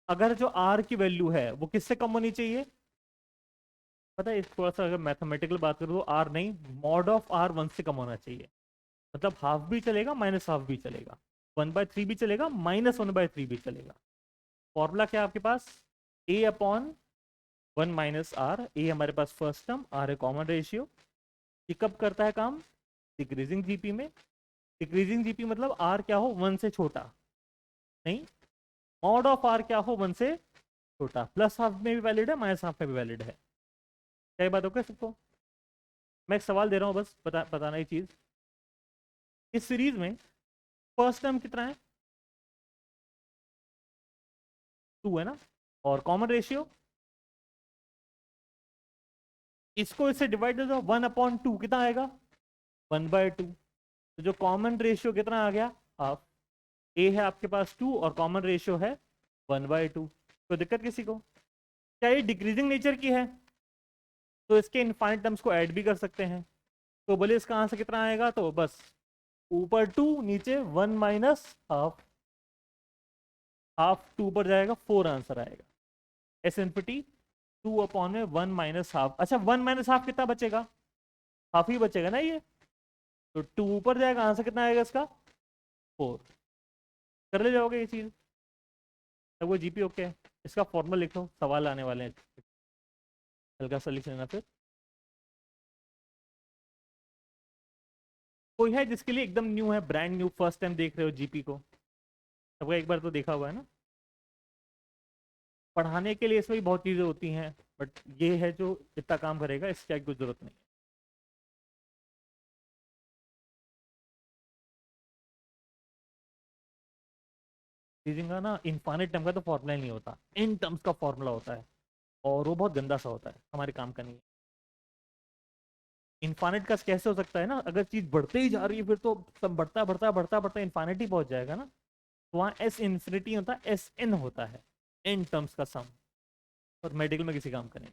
अगर जो आर की वैल्यू है वो किससे कम होनी चाहिए? पता है, थोड़ा सा अगर मैथमेटिकल बात करूँ तो आर नहीं, मॉड ऑफ आर 1 से कम होना चाहिए। मतलब हाफ भी चलेगा, माइनस हाफ भी चलेगा, 1/3 भी चलेगा, -1/3 भी चलेगा। फॉर्मूला क्या है आपके पास? a upon 1 minus R. A हमारे पास फर्स्ट टर्म, आर है कॉमन रेशियो। ये कब करता है काम? डिक्रीजिंग जीपी में। डिक्रीजिंग जीपी मतलब आर क्या हो 1 से छोटा, नहीं, मॉड ऑफ आर क्या हो 1 से छोटा। प्लस हाफ में भी वैलिड है, माइनस हाफ में भी वैलिड है। क्या बात हो सबको? मैं एक सवाल दे रहा हूँ बस बताना ये चीज। इस सीरीज में फर्स्ट टर्म कितना है? 2 है ना। और कॉमन रेशियो, इसको इससे डिवाइड दे दो, 1/2 कितना आएगा? 1/2। तो जो कॉमन रेशियो कितना आ गया? हाफ। ए है आपके पास 2 और कॉमन रेशियो है 1/2। तो दिक्कत किसी को? क्या ये डिक्रीजिंग नेचर की है? तो इसके इनफाइनाइट टर्म्स को ऐड भी कर सकते हैं। तो बोले इसका आंसर कितना आएगा? तो बस ऊपर 2 नीचे 1 माइनस हाफ, हाफ 2 पर जाएगा, 4 आंसर आएगा। एस इनफिनिटी 2 में 1 माइनस हाफ। अच्छा 1 माइनस हाफ कितना बचेगा? हाफ ही बचेगा ना ये। तो 2 ऊपर जाएगा, आंसर कितना आएगा इसका? 4। कर ले जाओगे ये चीज, तब वो जीपी ओके है। इसका फॉर्मूला लिखो, सवाल आने वाले हैं, हल्का सा लिख लेना फिर। कोई है जिसके लिए एकदम न्यू है, ब्रांड न्यू, फर्स्ट टाइम देख रहे हो जीपी को? सबका एक बार तो देखा हुआ है ना। पढ़ाने के लिए इसमें भी बहुत चीज़ें होती हैं, बट ये है जो इतना काम करेगा, इसकी कोई जरूरत नहीं है। चीजिंग का ना इनफाइनाइट टर्म का तो फॉर्मूला ही नहीं होता, इन टर्म्स का फॉर्मूला होता है, और वो बहुत गंदा सा होता है, हमारे काम का नहीं है। इनफाइनाइट का कैसे हो सकता है ना, अगर चीज बढ़ते ही जा रही है फिर तो सब बढ़ता बढ़ता बढ़ता बढ़ता इनफाइनाइट ही पहुंच जाएगा ना। तो वहाँ एस इन्फिनिटी होता है, एस एन होता है, इन टर्म्स का सम। और मेडिकल में किसी काम का नहीं।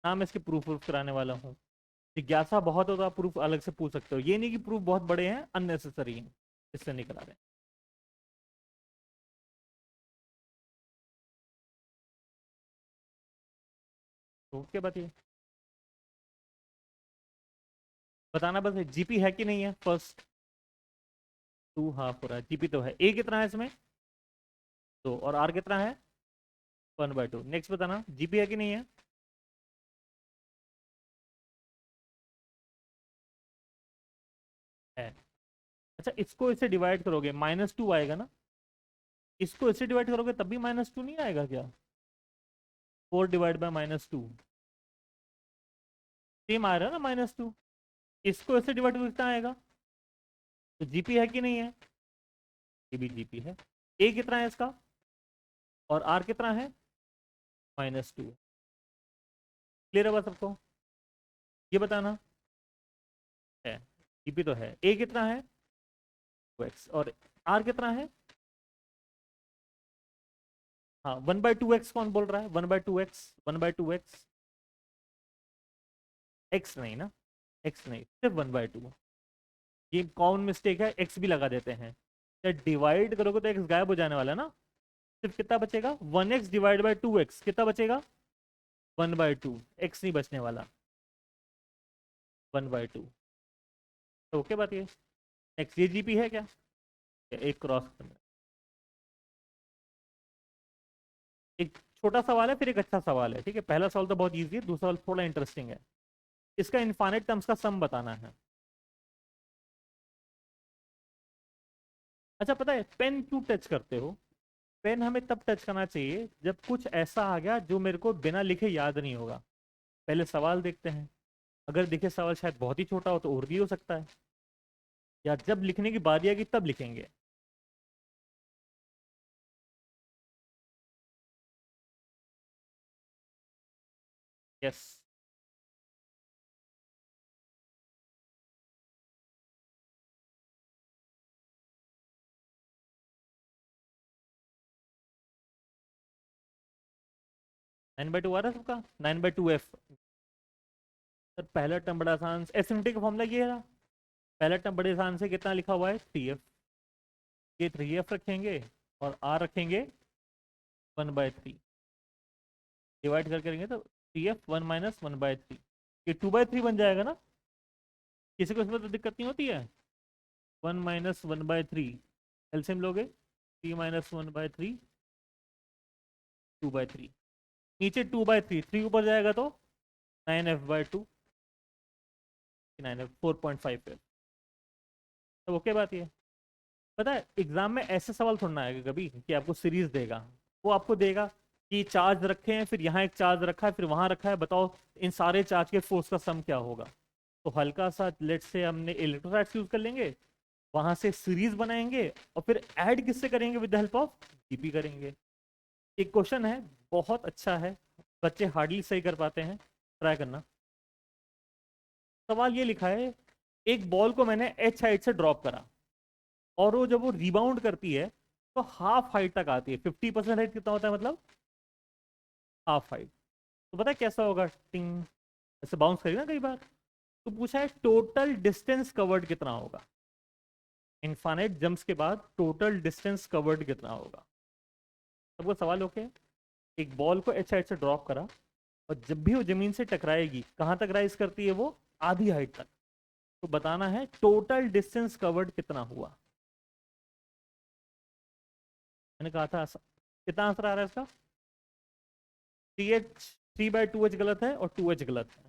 हाँ मैं इसके प्रूफ प्रूफ कराने वाला हूँ। जिज्ञासा बहुत हो तो आप प्रूफ अलग से पूछ सकते हो, ये नहीं कि प्रूफ बहुत बड़े हैं अननेसेसरी हैं, इससे नहीं करा रहे। तो क्या बात ये बताना बस है, जीपी है कि नहीं है फर्स्ट। 2 हाफ हो रहा है, जीपी तो है। ए कितना है इसमें? 2। और आर कितना है? 1/2। नेक्स्ट बताना जीपी है कि नहीं है? है। अच्छा इसको इससे डिवाइड करोगे -2 आएगा ना। इसको इससे डिवाइड करोगे तब भी -2 नहीं आएगा क्या? 4/-2 सेम आ रहा है ना -2। इसको इससे डिवाइड करोगे कितना आएगा? तो जीपी है कि नहीं है? ये भी जीपी है। ए कितना है इसका? और आर कितना है? -2। क्लियर है बात सबको? ये बताना है। जीपी तो है। ए कितना है? 2x। और आर कितना है? हाँ 1/2x कौन बोल रहा है? 1/2x, 1/2x। x नहीं ना, x नहीं, सिर्फ 1/2। ये कॉमन मिस्टेक है, x भी लगा देते हैं। जब डिवाइड करोगे तो x गायब हो जाने वाला है ना। सिर्फ कितना बचेगा? 1x डिवाइड बाई 2x, कितना बचेगा? 1/2। x नहीं बचने वाला, 1/2। तो ओके बात ये। x ये जीपी है क्या? एक क्रॉस करना। एक छोटा सवाल है फिर एक अच्छा सवाल है, ठीक है। पहला सवाल तो बहुत ईजी है, दूसरा सवाल थोड़ा इंटरेस्टिंग है। इसका इनफाइनाइट टर्म्स का सम बताना है। अच्छा पता है पेन क्यों टच करते हो? पेन हमें तब टच करना चाहिए जब कुछ ऐसा आ गया जो मेरे को बिना लिखे याद नहीं होगा। पहले सवाल देखते हैं, अगर दिखे सवाल शायद बहुत ही छोटा हो तो और भी हो सकता है, या जब लिखने की बारी आएगी तब लिखेंगे। यस। 9/2 आ रहा है सबका? 9/2f। सर पहला टर्म बड़ा आसान, एसिमेट्रिक का फॉर्मूला ये है। पहला टर्म बड़े आसान से कितना लिखा हुआ है? 3f। ये 3f रखेंगे और r रखेंगे 1/3। डिवाइड करके करेंगे तो 3f 1 माइनस 1/3, ये 2/3 बन जाएगा ना। किसी को इसमें तो दिक्कत नहीं होती है। 1 माइनस 1/3 एलसीएम लोगे, 3 माइनस 1/3 2/3। नीचे 2/3, 3 ऊपर जाएगा तो 9f/2। 69 है, 4.5 है। तो ओके बात ये पता है एग्जाम में ऐसे सवाल थोड़ा आएगा कभी कि आपको सीरीज देगा। वो आपको देगा कि चार्ज रखे हैं, फिर यहाँ एक चार्ज रखा है, फिर वहां रखा है, बताओ इन सारे चार्ज के फोर्स का सम क्या होगा। तो हल्का सा लेट से हमने इलेक्ट्रोस्टैटिक्स यूज कर लेंगे, वहां से सीरीज बनाएंगे और फिर ऐड किससे करेंगे, with the help of GP करेंगे। एक क्वेश्चन है, बहुत अच्छा है, बच्चे हार्डली सही कर पाते हैं, ट्राई करना। सवाल ये लिखा है, एक बॉल को मैंने एच हाइट से ड्रॉप करा और वो जब वो रिबाउंड करती है तो हाफ हाइट तक आती है। 50% हाइट कितना होता है, मतलब हाफ हाइट। तो पता है कैसा होगा, टिंग ऐसे बाउंस करेगा ना कई बार। तो पूछा है टोटल डिस्टेंस कवर्ड कितना होगा, इनफाइनाइट जंप्स के बाद टोटल डिस्टेंस कवर्ड कितना होगा। सबको सवाल ओके। एक बॉल को एच हाइट से ड्रॉप करा और जब भी वो जमीन से टकराएगी कहां तक राइज करती है, वो आधी हाइट तक। तो बताना है टोटल डिस्टेंस कवर्ड कितना हुआ। मैंने कहा था कितना आंसर आ रहा है इसका, 3h, 3/2h गलत है और 2h गलत है।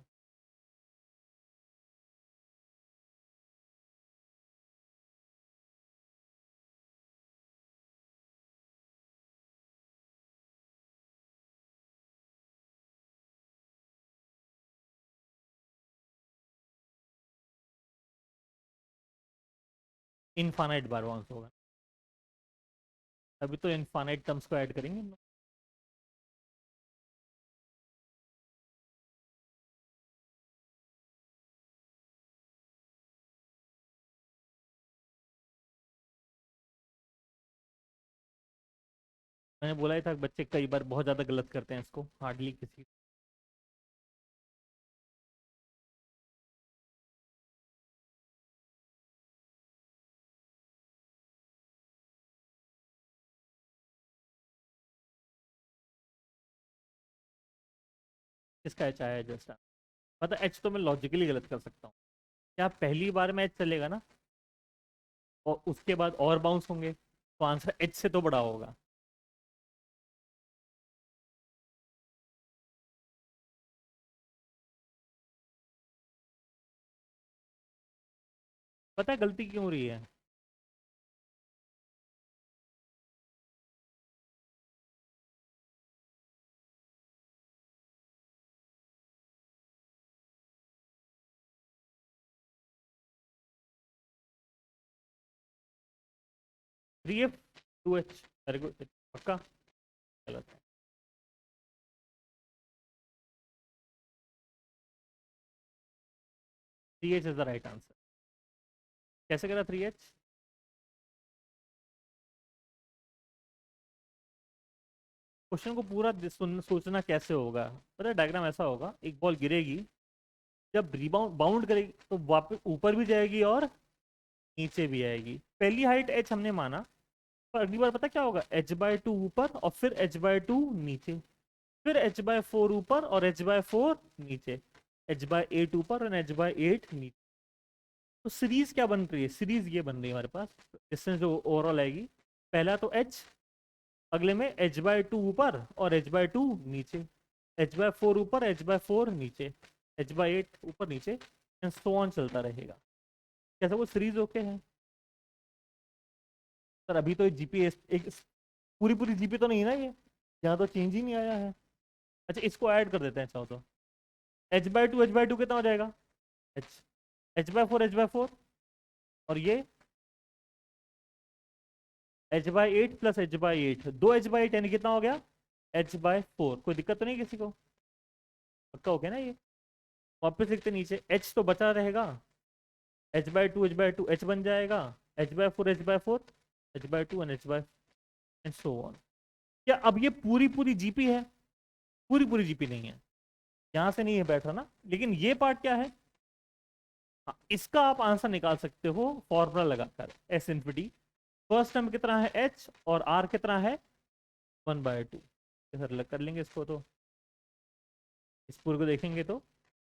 इनफाइनाइट बार बाउंस होगा, अभी तो इनफाइनाइट टर्म्स को ऐड करेंगे। मैंने बोला ही था बच्चे कई बार बहुत ज्यादा गलत करते हैं इसको, हार्डली किसी। किसका एच आया है जस्ट, मतलब एच तो मैं लॉजिकली गलत कर सकता हूँ। क्या पहली बार में एच चलेगा ना और उसके बाद और बाउंस होंगे, तो आंसर एच से तो बड़ा होगा। पता है गलती क्यों हो रही है, 3f 2h, वेरी गुड, पक्का गलत है। 3h is the right answer. कैसे करा 3h, क्वेश्चन को पूरा सोचना कैसे होगा। पता है डायग्राम ऐसा होगा, एक बॉल गिरेगी, जब रिबाउंड बाउंड करेगी तो वापस ऊपर भी जाएगी और नीचे भी आएगी। पहली हाइट एच हमने माना, पर अगली बार पता क्या होगा, h/2 ऊपर और फिर h/2 नीचे, फिर h/4 ऊपर और h/4 नीचे, h/8 ऊपर और h/8 नीचे। तो सीरीज क्या बन रही है, सीरीज ये बन रही है हमारे पास, डिस्टेंस जो ओवरऑल आएगी, पहला तो h, अगले में h/2 ऊपर और h/2 नीचे, h/4 ऊपर h/4 नीचे, h/8 ऊपर नीचे, एंड सो ऑन चलता रहेगा। कैसा वो सीरीज ओके है सर। अभी तो जीपी एक पूरी पूरी जीपी तो नहीं है ना ये, यहाँ तो चेंज ही नहीं आया है। अच्छा इसको ऐड कर देते हैं चाहो तो, h/2 कितना हो जाएगा, h, h/4 और ये h/8 प्लस h/8, 2h/8 यानी कितना हो गया, h/4। कोई दिक्कत तो नहीं किसी को, पक्का हो गया ना ये। वापस लिखते नीचे, h तो बचा रहेगा, h/2 h बन जाएगा, h/4 h/2 and and so on. क्या अब ये पूरी पूरी जीपी है, पूरी पूरी जीपी नहीं है, यहाँ से नहीं है बैठा ना, लेकिन ये पार्ट क्या है, हाँ, इसका आप आंसर निकाल सकते हो फॉर्मूला लगाकर, एस इन्फिनिटी। फर्स्ट टर्म कितना है h और r कितना है 1/2। सर कर लेंगे इसको, तो इस पूरे को देखेंगे तो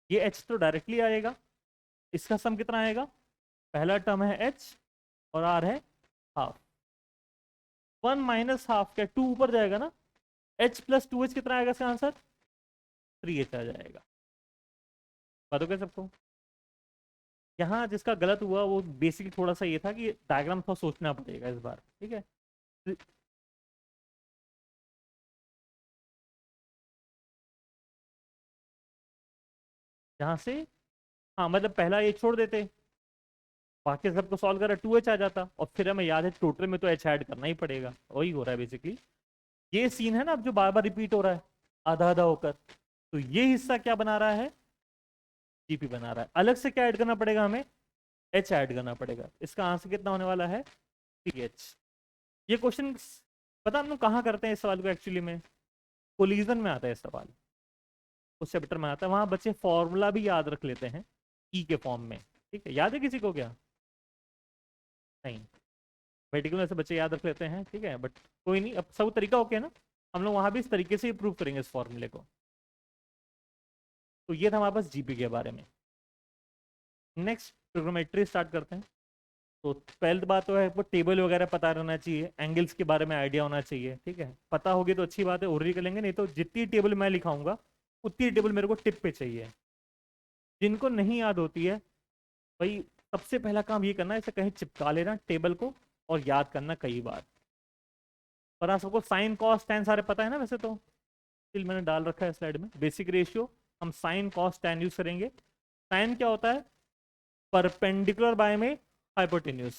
ये h तो डायरेक्टली आएगा, इसका सम कितना आएगा, पहला टर्म है h और r है हाफ, 1 माइनस हाफ क्या 2 ऊपर जाएगा ना, h प्लस 2h कितना आएगा इसका आंसर, 3h आ जाएगा। बात हो गया सबको। यहाँ जिसका गलत हुआ वो बेसिकली थोड़ा सा ये था कि डायग्राम थोड़ा सोचना पड़ेगा इस बार, ठीक है। यहाँ से, हाँ मतलब पहला ये छोड़ देते, बाकी सबको सॉल्व करा 2h आ जाता, और फिर हमें याद है टोटल में तो h ऐड करना ही पड़ेगा, वही हो रहा है बेसिकली। ये सीन है ना अब जो बार बार रिपीट हो रहा है आधा आधा होकर, तो ये हिस्सा क्या बना रहा है, जीपी बना रहा है। अलग से क्या ऐड करना पड़ेगा हमें, h ऐड करना पड़ेगा। इसका आंसर कितना होने वाला है, ph। ये क्वेश्चन पता हम लोग कहाँ करते हैं इस सवाल को, एक्चुअली में कोलिजन में आता है सवाल, उस चैप्टर में आता है, वहां बच्चे फॉर्मूला भी याद रख लेते हैं ई के फॉर्म में, ठीक है। याद है किसी को क्या, नहीं, मेडिकल में से बच्चे याद रख लेते हैं, ठीक है, बट कोई नहीं, अब सब तरीका ओके है ना, हम लोग वहां भी इस तरीके से प्रूव करेंगे इस फॉर्मूले को। तो ये था हमारे पास जीपी के बारे में। नेक्स्ट ट्रिग्नोमेट्री स्टार्ट करते हैं। तो पहली बात तो है वो टेबल वगैरह पता रहना चाहिए, एंगल्स के बारे में आइडिया होना चाहिए, ठीक है। पता होगी तो अच्छी बात है, ओरली कर लेंगे, नहीं तो जितनी टेबल मैं लिखाऊंगा उतनी टेबल मेरे को टिप पे चाहिए। जिनको नहीं याद होती है भाई, सबसे पहला काम ये करना है, इसे कहीं चिपका लेना टेबल को और याद करना कई बार। पर आप सबको साइन कॉस टैन सारे पता है ना वैसे तो, फिर मैंने डाल रखा है स्लाइड में बेसिक रेशियो। हम साइन कॉस टैन यूज करेंगे। साइन क्या होता है, परपेंडिकुलर बाय में हाइपोटेन्यूज,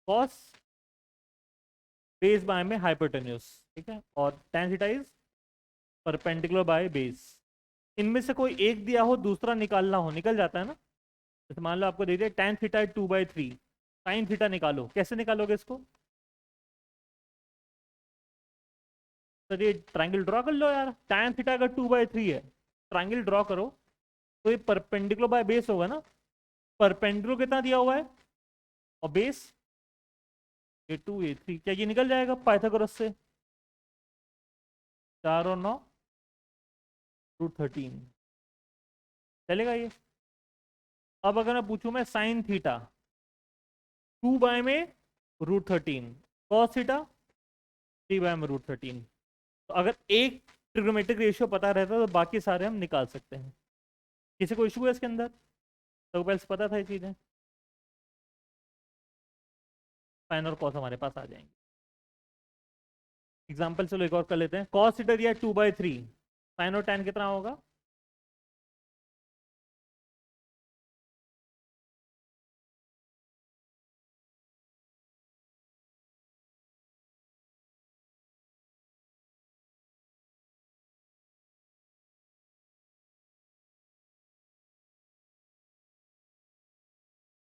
कॉस बेस बाय में हाइपोटेन्यूज, ठीक है। और tan theta is perpendicular by base. इनमें से कोई एक दिया हो दूसरा निकालना हो, निकल जाता है ना। जैसे मान लो आपको दे दिया टैन थीटा 2/3, साइन थीटा निकालो, कैसे निकालोगे इसको, सर ये ट्राइंगल ड्रॉ कर लो यार। टैन थीटा अगर 2/3 है, ट्राइंगल ड्रॉ करो, तो ये परपेंडिकुलर बाय बेस होगा ना। परपेंडिकुलर कितना दिया हुआ है और बेस A2 A3, क्या ये निकल जाएगा पाइथागोरस से, 4 और 9 √13, चलेगा ये। अब अगर मैं पूछूं मैं साइन थीटा 2 में √13, कॉस थीटा 3 में √13, तो अगर एक ट्रिग्नोमेट्रिक रेशियो पता रहता तो बाकी सारे हम निकाल सकते हैं। किसी को इशू है इसके अंदर, तो पहले से पता था ये चीजें, साइन और कॉस हमारे पास आ जाएंगे। एग्जाम्पल चलो एक और कर लेते हैं। कॉस थीटा दिया 2/3, साइन और टैन कितना होगा,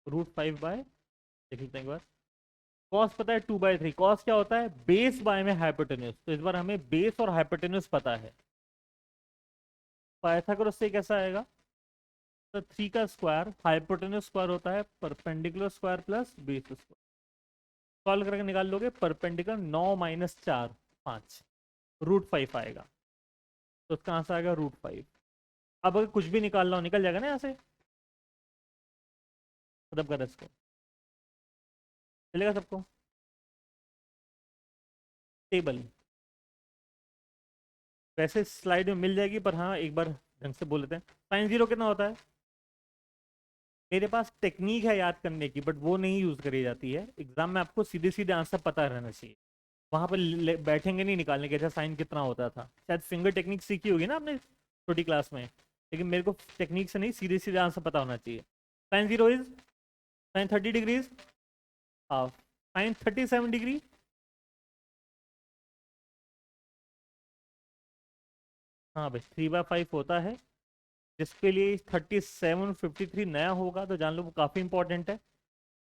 √5 देख लेते हैं एक बार। कॉस पता है 2/3, कॉस क्या होता है, बेस बाय में हाइपोटेन्यूज, तो इस बार हमें बेस और हाइपोटेन्यूज पता है। पाइथागोरस से कैसा आएगा, तो 3 का स्क्वायर हाइपोटेन्यूज स्क्वायर होता है perpendicular square plus base square. Solve करके निकाल लोगे, परपेंडिकुलर 9 - 4 5, √5 आएगा, तो इसका आंसर आएगा √5। अब अगर कुछ भी निकालना हो निकल जाएगा ना यहाँ से, खत्म कर इसको, चलेगा सबको। टेबल वैसे स्लाइड में मिल जाएगी, पर हाँ एक बार ढंग से बोल लेते हैं। साइन जीरो कितना होता है, मेरे पास टेक्निक है याद करने की, बट वो नहीं यूज करी जाती है। एग्जाम में आपको सीधे सीधे आंसर पता रहना चाहिए, वहां पर बैठेंगे नहीं निकालने के अच्छा साइन कितना होता था। शायद फिंगर टेक्निक सीखी होगी ना आपने छोटी क्लास में, लेकिन मेरे को टेक्निक से नहीं, सीधे सीधे आंसर पता होना चाहिए। Sine zero is sine 30 degrees half, sine 37 degree हाँ भाई 3/5 होता है। जिसके लिए 3753 नया होगा तो जान लो वो काफ़ी इंपॉर्टेंट है।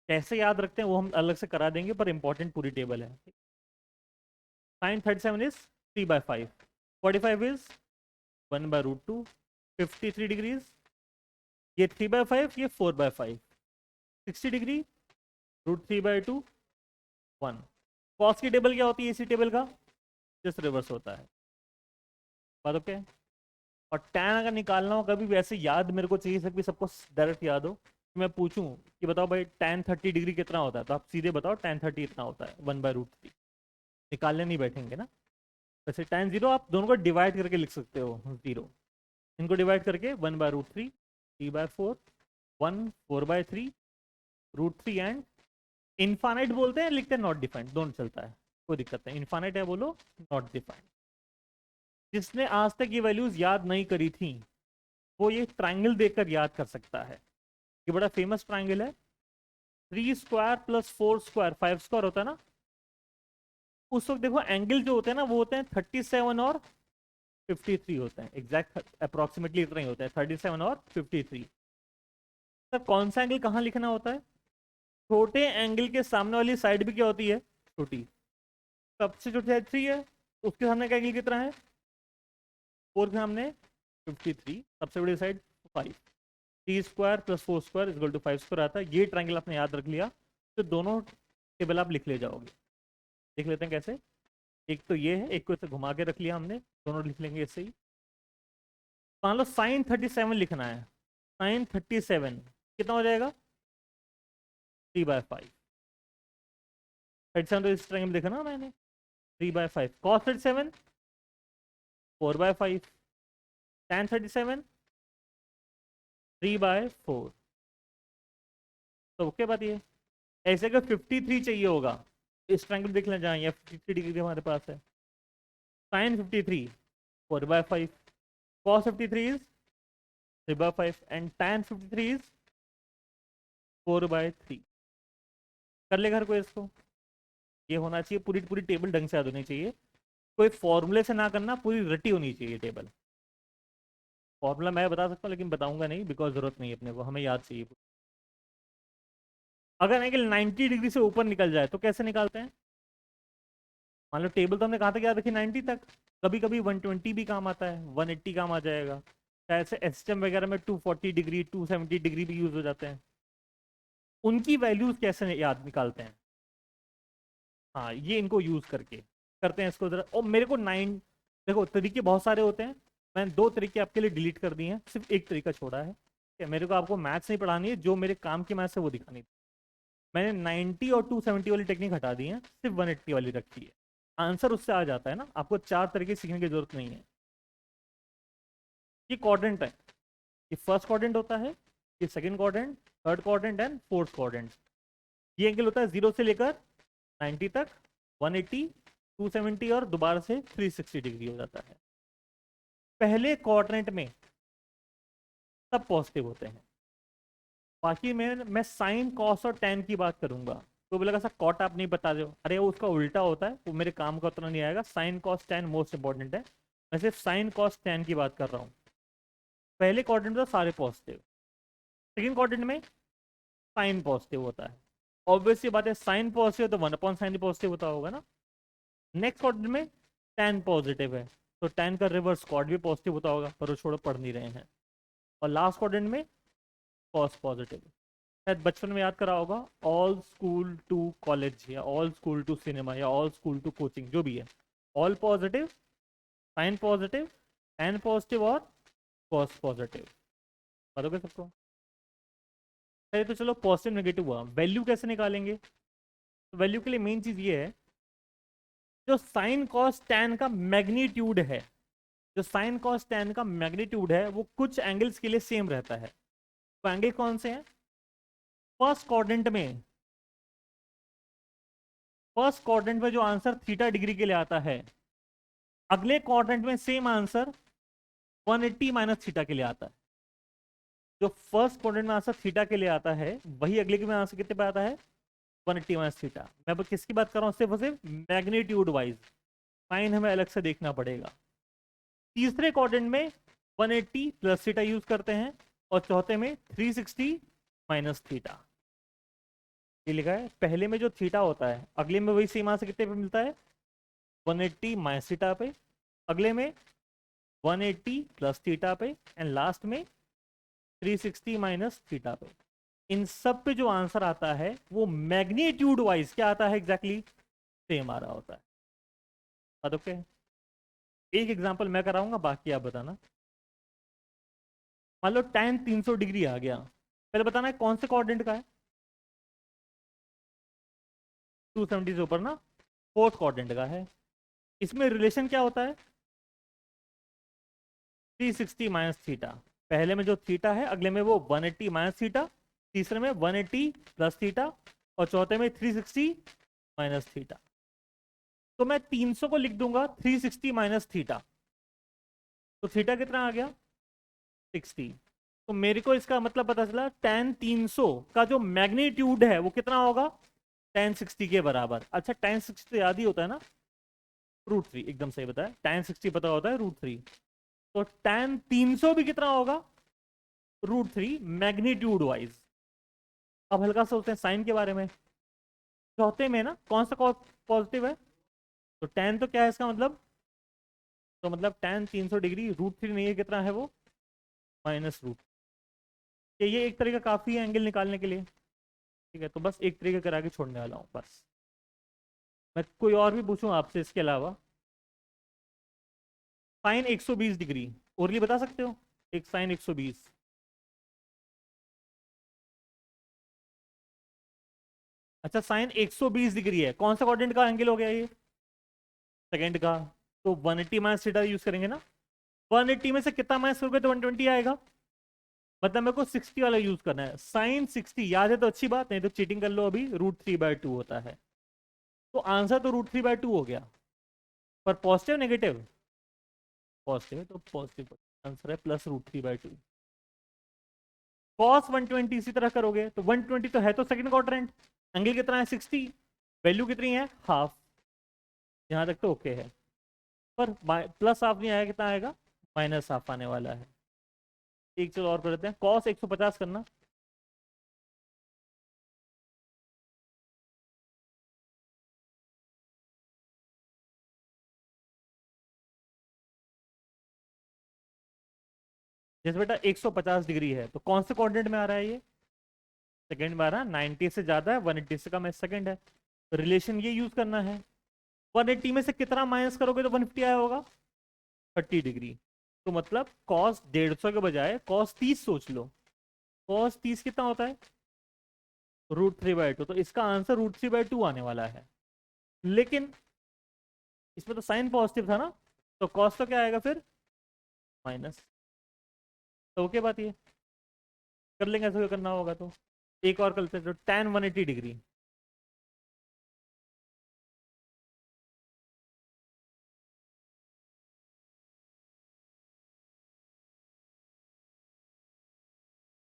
कैसे याद रखते हैं वो हम अलग से करा देंगे, पर इंपॉर्टेंट पूरी टेबल है। साइन 37 इज 3/5, 45 इज 1/√2, 53 डिग्रीज ये 3/5, ये 4/5, 60 डिग्री √3/2 1। कॉस की टेबल क्या होती है इसी टेबल का, जस्ट रिवर्स होता है। बात ओके। और टैन अगर निकालना हो कभी वैसे याद मेरे को चाहिए सक भी सबको डायरेक्ट याद हो, कि मैं पूछूं कि बताओ भाई टैन 30 डिग्री कितना होता है, तो आप सीधे बताओ टैन 30 इतना होता है 1/√3, निकालने नहीं बैठेंगे ना। वैसे टैन जीरो आप दोनों को डिवाइड करके लिख सकते हो, जीरो इनको डिवाइड करके 1/√3, 3/4 1 4/3 √3 एंड इनफाइनाइट बोलते हैं, लिखते हैं नॉट डिफाइंड, दोनों चलता है, कोई दिक्कत नहीं। इनफाइनाइट है बोलो, नॉट डिफाइंड। जिसने आज तक ये वैल्यूज याद नहीं करी थी वो ये ट्राइंगल देखकर याद कर सकता है। ये बड़ा फेमस ट्राइंगल है, 3 स्क्वायर प्लस 4 स्क्वायर 5 स्क्वायर होता है ना। उस वक्त देखो एंगल जो होते हैं ना वो होते हैं 37 और 53 होते हैं, एग्जैक्ट अप्रोक्सीमेटली इतना ही होता है, 37 और 53। सर कौन सा एंगल कहाँ लिखना होता है? छोटे एंगल के सामने वाली साइड भी क्या होती है? छोटी। सबसे छोटी साइड 3 है, उसके सामने का एंगल कितना है? 4 के सामने 53, सबसे बड़ी side 5। 3 square plus 4 square equal to 5 square आता है। ये ट्राइंगल आपने याद रख लिया तो दोनों टेबल आप लिख ले जाओगे। देख लेते हैं कैसे। एक तो ये है, एक को इसे घुमा के रख लिया हमने, दोनों लिख लेंगे ऐसे ही। मान लो साइन 37 लिखना है, साइन 37 कितना हो जाएगा? 3/5। 37 तो इस ट्रायंगल में देखा ना मैंने, 3/5। कॉस 37 4/5। tan 37 3/4। तो ओके बात ये। ऐसे अगर 53 चाहिए होगा, इस ट्रायंगल देख लें जहाँ, या 53 डिग्री हमारे पास है। Sine 53 4/5, cos 53 is 3/5 and tan 53 is 4/3। कर लेगा हर कोई इसको? ये होना चाहिए, पूरी पूरी टेबल ढंग से याद होनी चाहिए, कोई फॉर्मूले से ना करना, पूरी रटी होनी चाहिए टेबल। फॉर्मूला मैं बता सकता हूँ लेकिन बताऊंगा नहीं, बिकॉज जरूरत नहीं है अपने को, हमें याद चाहिए। अगर एंगल 90 डिग्री से ऊपर निकल जाए तो कैसे निकालते हैं? मान लो टेबल तो हमने कहा था कि याद रखिए 90 तक, कभी कभी 120 भी काम आता है, 180 काम आ जाएगा, ऐसे एसटीएम वगैरह में 240 डिग्री 270 डिग्री भी यूज हो जाते हैं। उनकी वैल्यूज कैसे याद निकालते हैं? हाँ ये इनको यूज करके करते हैं इसको जरा। और मेरे को 9, देखो तरीके बहुत सारे होते हैं, मैंने 2 तरीके आपके लिए डिलीट कर दिए हैं, सिर्फ एक तरीका छोड़ा है। ठीक है, मेरे को आपको मैथ्स नहीं पढ़ानी है, जो मेरे काम की मैथ्स है वो दिखानी थी। मैंने 90 और 270 वाली टेक्निक हटा दी है, सिर्फ 180 वाली रखी है। आंसर उससे आ जाता है ना, आपको 4 तरीके सीखने की जरूरत नहीं है। ये क्वाड्रेंट है, ये फर्स्ट क्वाड्रेंट होता है, ये second quadrant, third quadrant and fourth quadrant. ये एंगल होता है 0 से लेकर 90 तक, 180, 270 और दोबारा से 360 डिग्री हो जाता है। पहले क्वाड्रेंट में सब पॉजिटिव होते हैं, बाकी में मैं साइन कॉस और टैन की बात करूंगा। तो बोलेगा सर कॉट आप नहीं बता दो, अरे वो उसका उल्टा होता है, वो मेरे काम का उतना नहीं आएगा। Sine cos tan most important है, मैं सिर्फ साइन कॉस टैन की बात कर रहा हूँ। पहले क्वाड्रेंट में सारे पॉजिटिव, सेकेंड क्वाड्रेंट में साइन पॉजिटिव होता है। ऑब्वियसली बात है, साइन पॉजिटिव तो 1/sin पॉजिटिव होता होगा ना। नेक्स्ट क्वाड्रेंट में टैन पॉजिटिव है, तो टैन का रिवर्स कॉट भी पॉजिटिव होता होगा, पर वो छोड़ो पढ़ नहीं रहे हैं। और लास्ट क्वाड्रेंट में कॉस पॉजिटिव। शायद बचपन में याद करा होगा, ऑल स्कूल टू कॉलेज या ऑल स्कूल टू सिनेमा या ऑल स्कूल टू कोचिंग, जो भी है, ऑल पॉजिटिव, साइन पॉजिटिव, एन पॉजिटिव और कॉस पॉजिटिव। बताओगे सबको? अरे तो चलो पॉजिटिव नेगेटिव हुआ, वैल्यू कैसे निकालेंगे? तो वैल्यू के लिए मेन चीज ये है, जो साइन कॉस टैन का मैग्नीट्यूड है, जो साइन कॉस टैन का मैग्नीट्यूड है वो कुछ एंगल्स के लिए सेम रहता है। तो एंगल कौन से हैं? फर्स्ट क्वाड्रेंट में, फर्स्ट क्वाड्रेंट में जो आंसर थीटा डिग्री के लिए आता है, अगले क्वाड्रेंट में सेम आंसर 180 माइनस थीटा के लिए आता है। जो फर्स्ट क्वाड्रेंट में आंसर थीटा के लिए आता है, वही अगले के में आंसर कितने पे आता है? 180 माइनस थीटा। मैं अब किसकी बात कर रहा हूँ? सिर्फ और सिर्फ मैग्नीट्यूड वाइज, साइन हमें अलग से देखना पड़ेगा। तीसरे क्वाड्रेंट में 180 प्लस थीटा यूज करते हैं, और चौथे में 360 माइनस थीटा। ये लिखा है, पहले में जो थीटा होता है अगले में वही सेम आंसर कितने पे मिलता है? 180 माइनस थीटा पे, अगले में 180 प्लस थीटा पे, एंड लास्ट में 360 माइनस थीटा पे। इन सब पे जो आंसर आता है वो मैग्नीट्यूड वाइज क्या आता है? एग्जैक्टली सेम आ रहा होता है। बात ओके? एक एग्जांपल मैं कराऊंगा, बाकी आप बताना। मान लो tan 300 डिग्री आ गया, पहले बताना है कौन से क्वाड्रेंट का है? 270 से ऊपर ना, फोर्थ क्वाड्रेंट का है। इसमें रिलेशन क्या होता है? 360 माइनस थीटा। पहले में जो थीटा है, अगले में वो 180 माइनस थीटा, तीसरे में 180 प्लस थीटा, और चौथे में 360 माइनस थीटा। तो मैं 300 को लिख दूंगा 360 माइनस थीटा, तो थीटा कितना आ गया 60। तो मेरे को इसका मतलब पता चला tan 300 का जो मैग्नीट्यूड है वो कितना होगा tan 60 के बराबर। अच्छा tan 60 तो याद ही होता है ना, √3, एकदम सही बताया, tan 60 पता होता है √3। तो tan 300 भी कितना होगा √3 मैग्नीट्यूड वाइज। अब हल्का सोचते हैं साइन के बारे में। चौथे में ना कौन सा पॉजिटिव है, तो tan तो क्या है इसका मतलब, तो मतलब tan 300 डिग्री √3 नहीं है, कितना है वो -√। ये एक तरीका काफी है एंगल निकालने के लिए, ठीक है। तो बस एक तरीका करा के छोड़ने वाला हूँ बस। मैं कोई और भी पूछूं आपसे इसके अलावा, साइन 120 डिग्री ओरली बता सकते हो, एक साइन 120। अच्छा साइन 120 डिग्री है, कौन सा क्वाड्रेंट का एंगल हो गया ये, सेकंड का। तो 180 माइनस थीटा यूज करेंगे ना, 180 में से कितना माइनस करोगे तो 120 आएगा, मतलब मेरे को 60 वाला यूज करना है। साइन 60 याद है तो अच्छी बात, नहीं तो चीटिंग कर लो, अभी √3/2 होता है। तो आंसर तो √3/2 हो गया, पर पॉजिटिव नेगेटिव, पॉजिटिव है तो पॉजिटिव आंसर है +√3/2। cos 120 इसी तरह करोगे तो 120 तो है तो सेकंड क्वाड्रेंट, एंगल कितना है 60, वैल्यू कितनी है हाफ, यहां तक तो ओके है। पर प्लस हाफ नहीं आएगा, कितना आएगा माइनस हाफ आने वाला है। एक चलो और कर लेते हैं, cos 150 करना। जैसे बेटा 150 डिग्री है तो कौन से क्वाड्रेंट में आ रहा है ये, सेकंड में आ रहा है, 90 से ज्यादा है 180 से कम है, सेकंड है। तो रिलेशन ये यूज करना है, 180 में से कितना माइनस करोगे तो 150 आया होगा 30 डिग्री। तो मतलब cos 150 के बजाय cos 30 सोच लो, cos 30 कितना होता है √3/2, तो इसका आंसर √3/2 आने वाला है। लेकिन इसमें तो साइन पॉजिटिव था ना, तो cos तो क्या आएगा फिर माइनस। तो ओके बात ये कर लेंगे, ऐसा करना होगा तो। एक और कर लेते हैं, तो tan 180 डिग्री,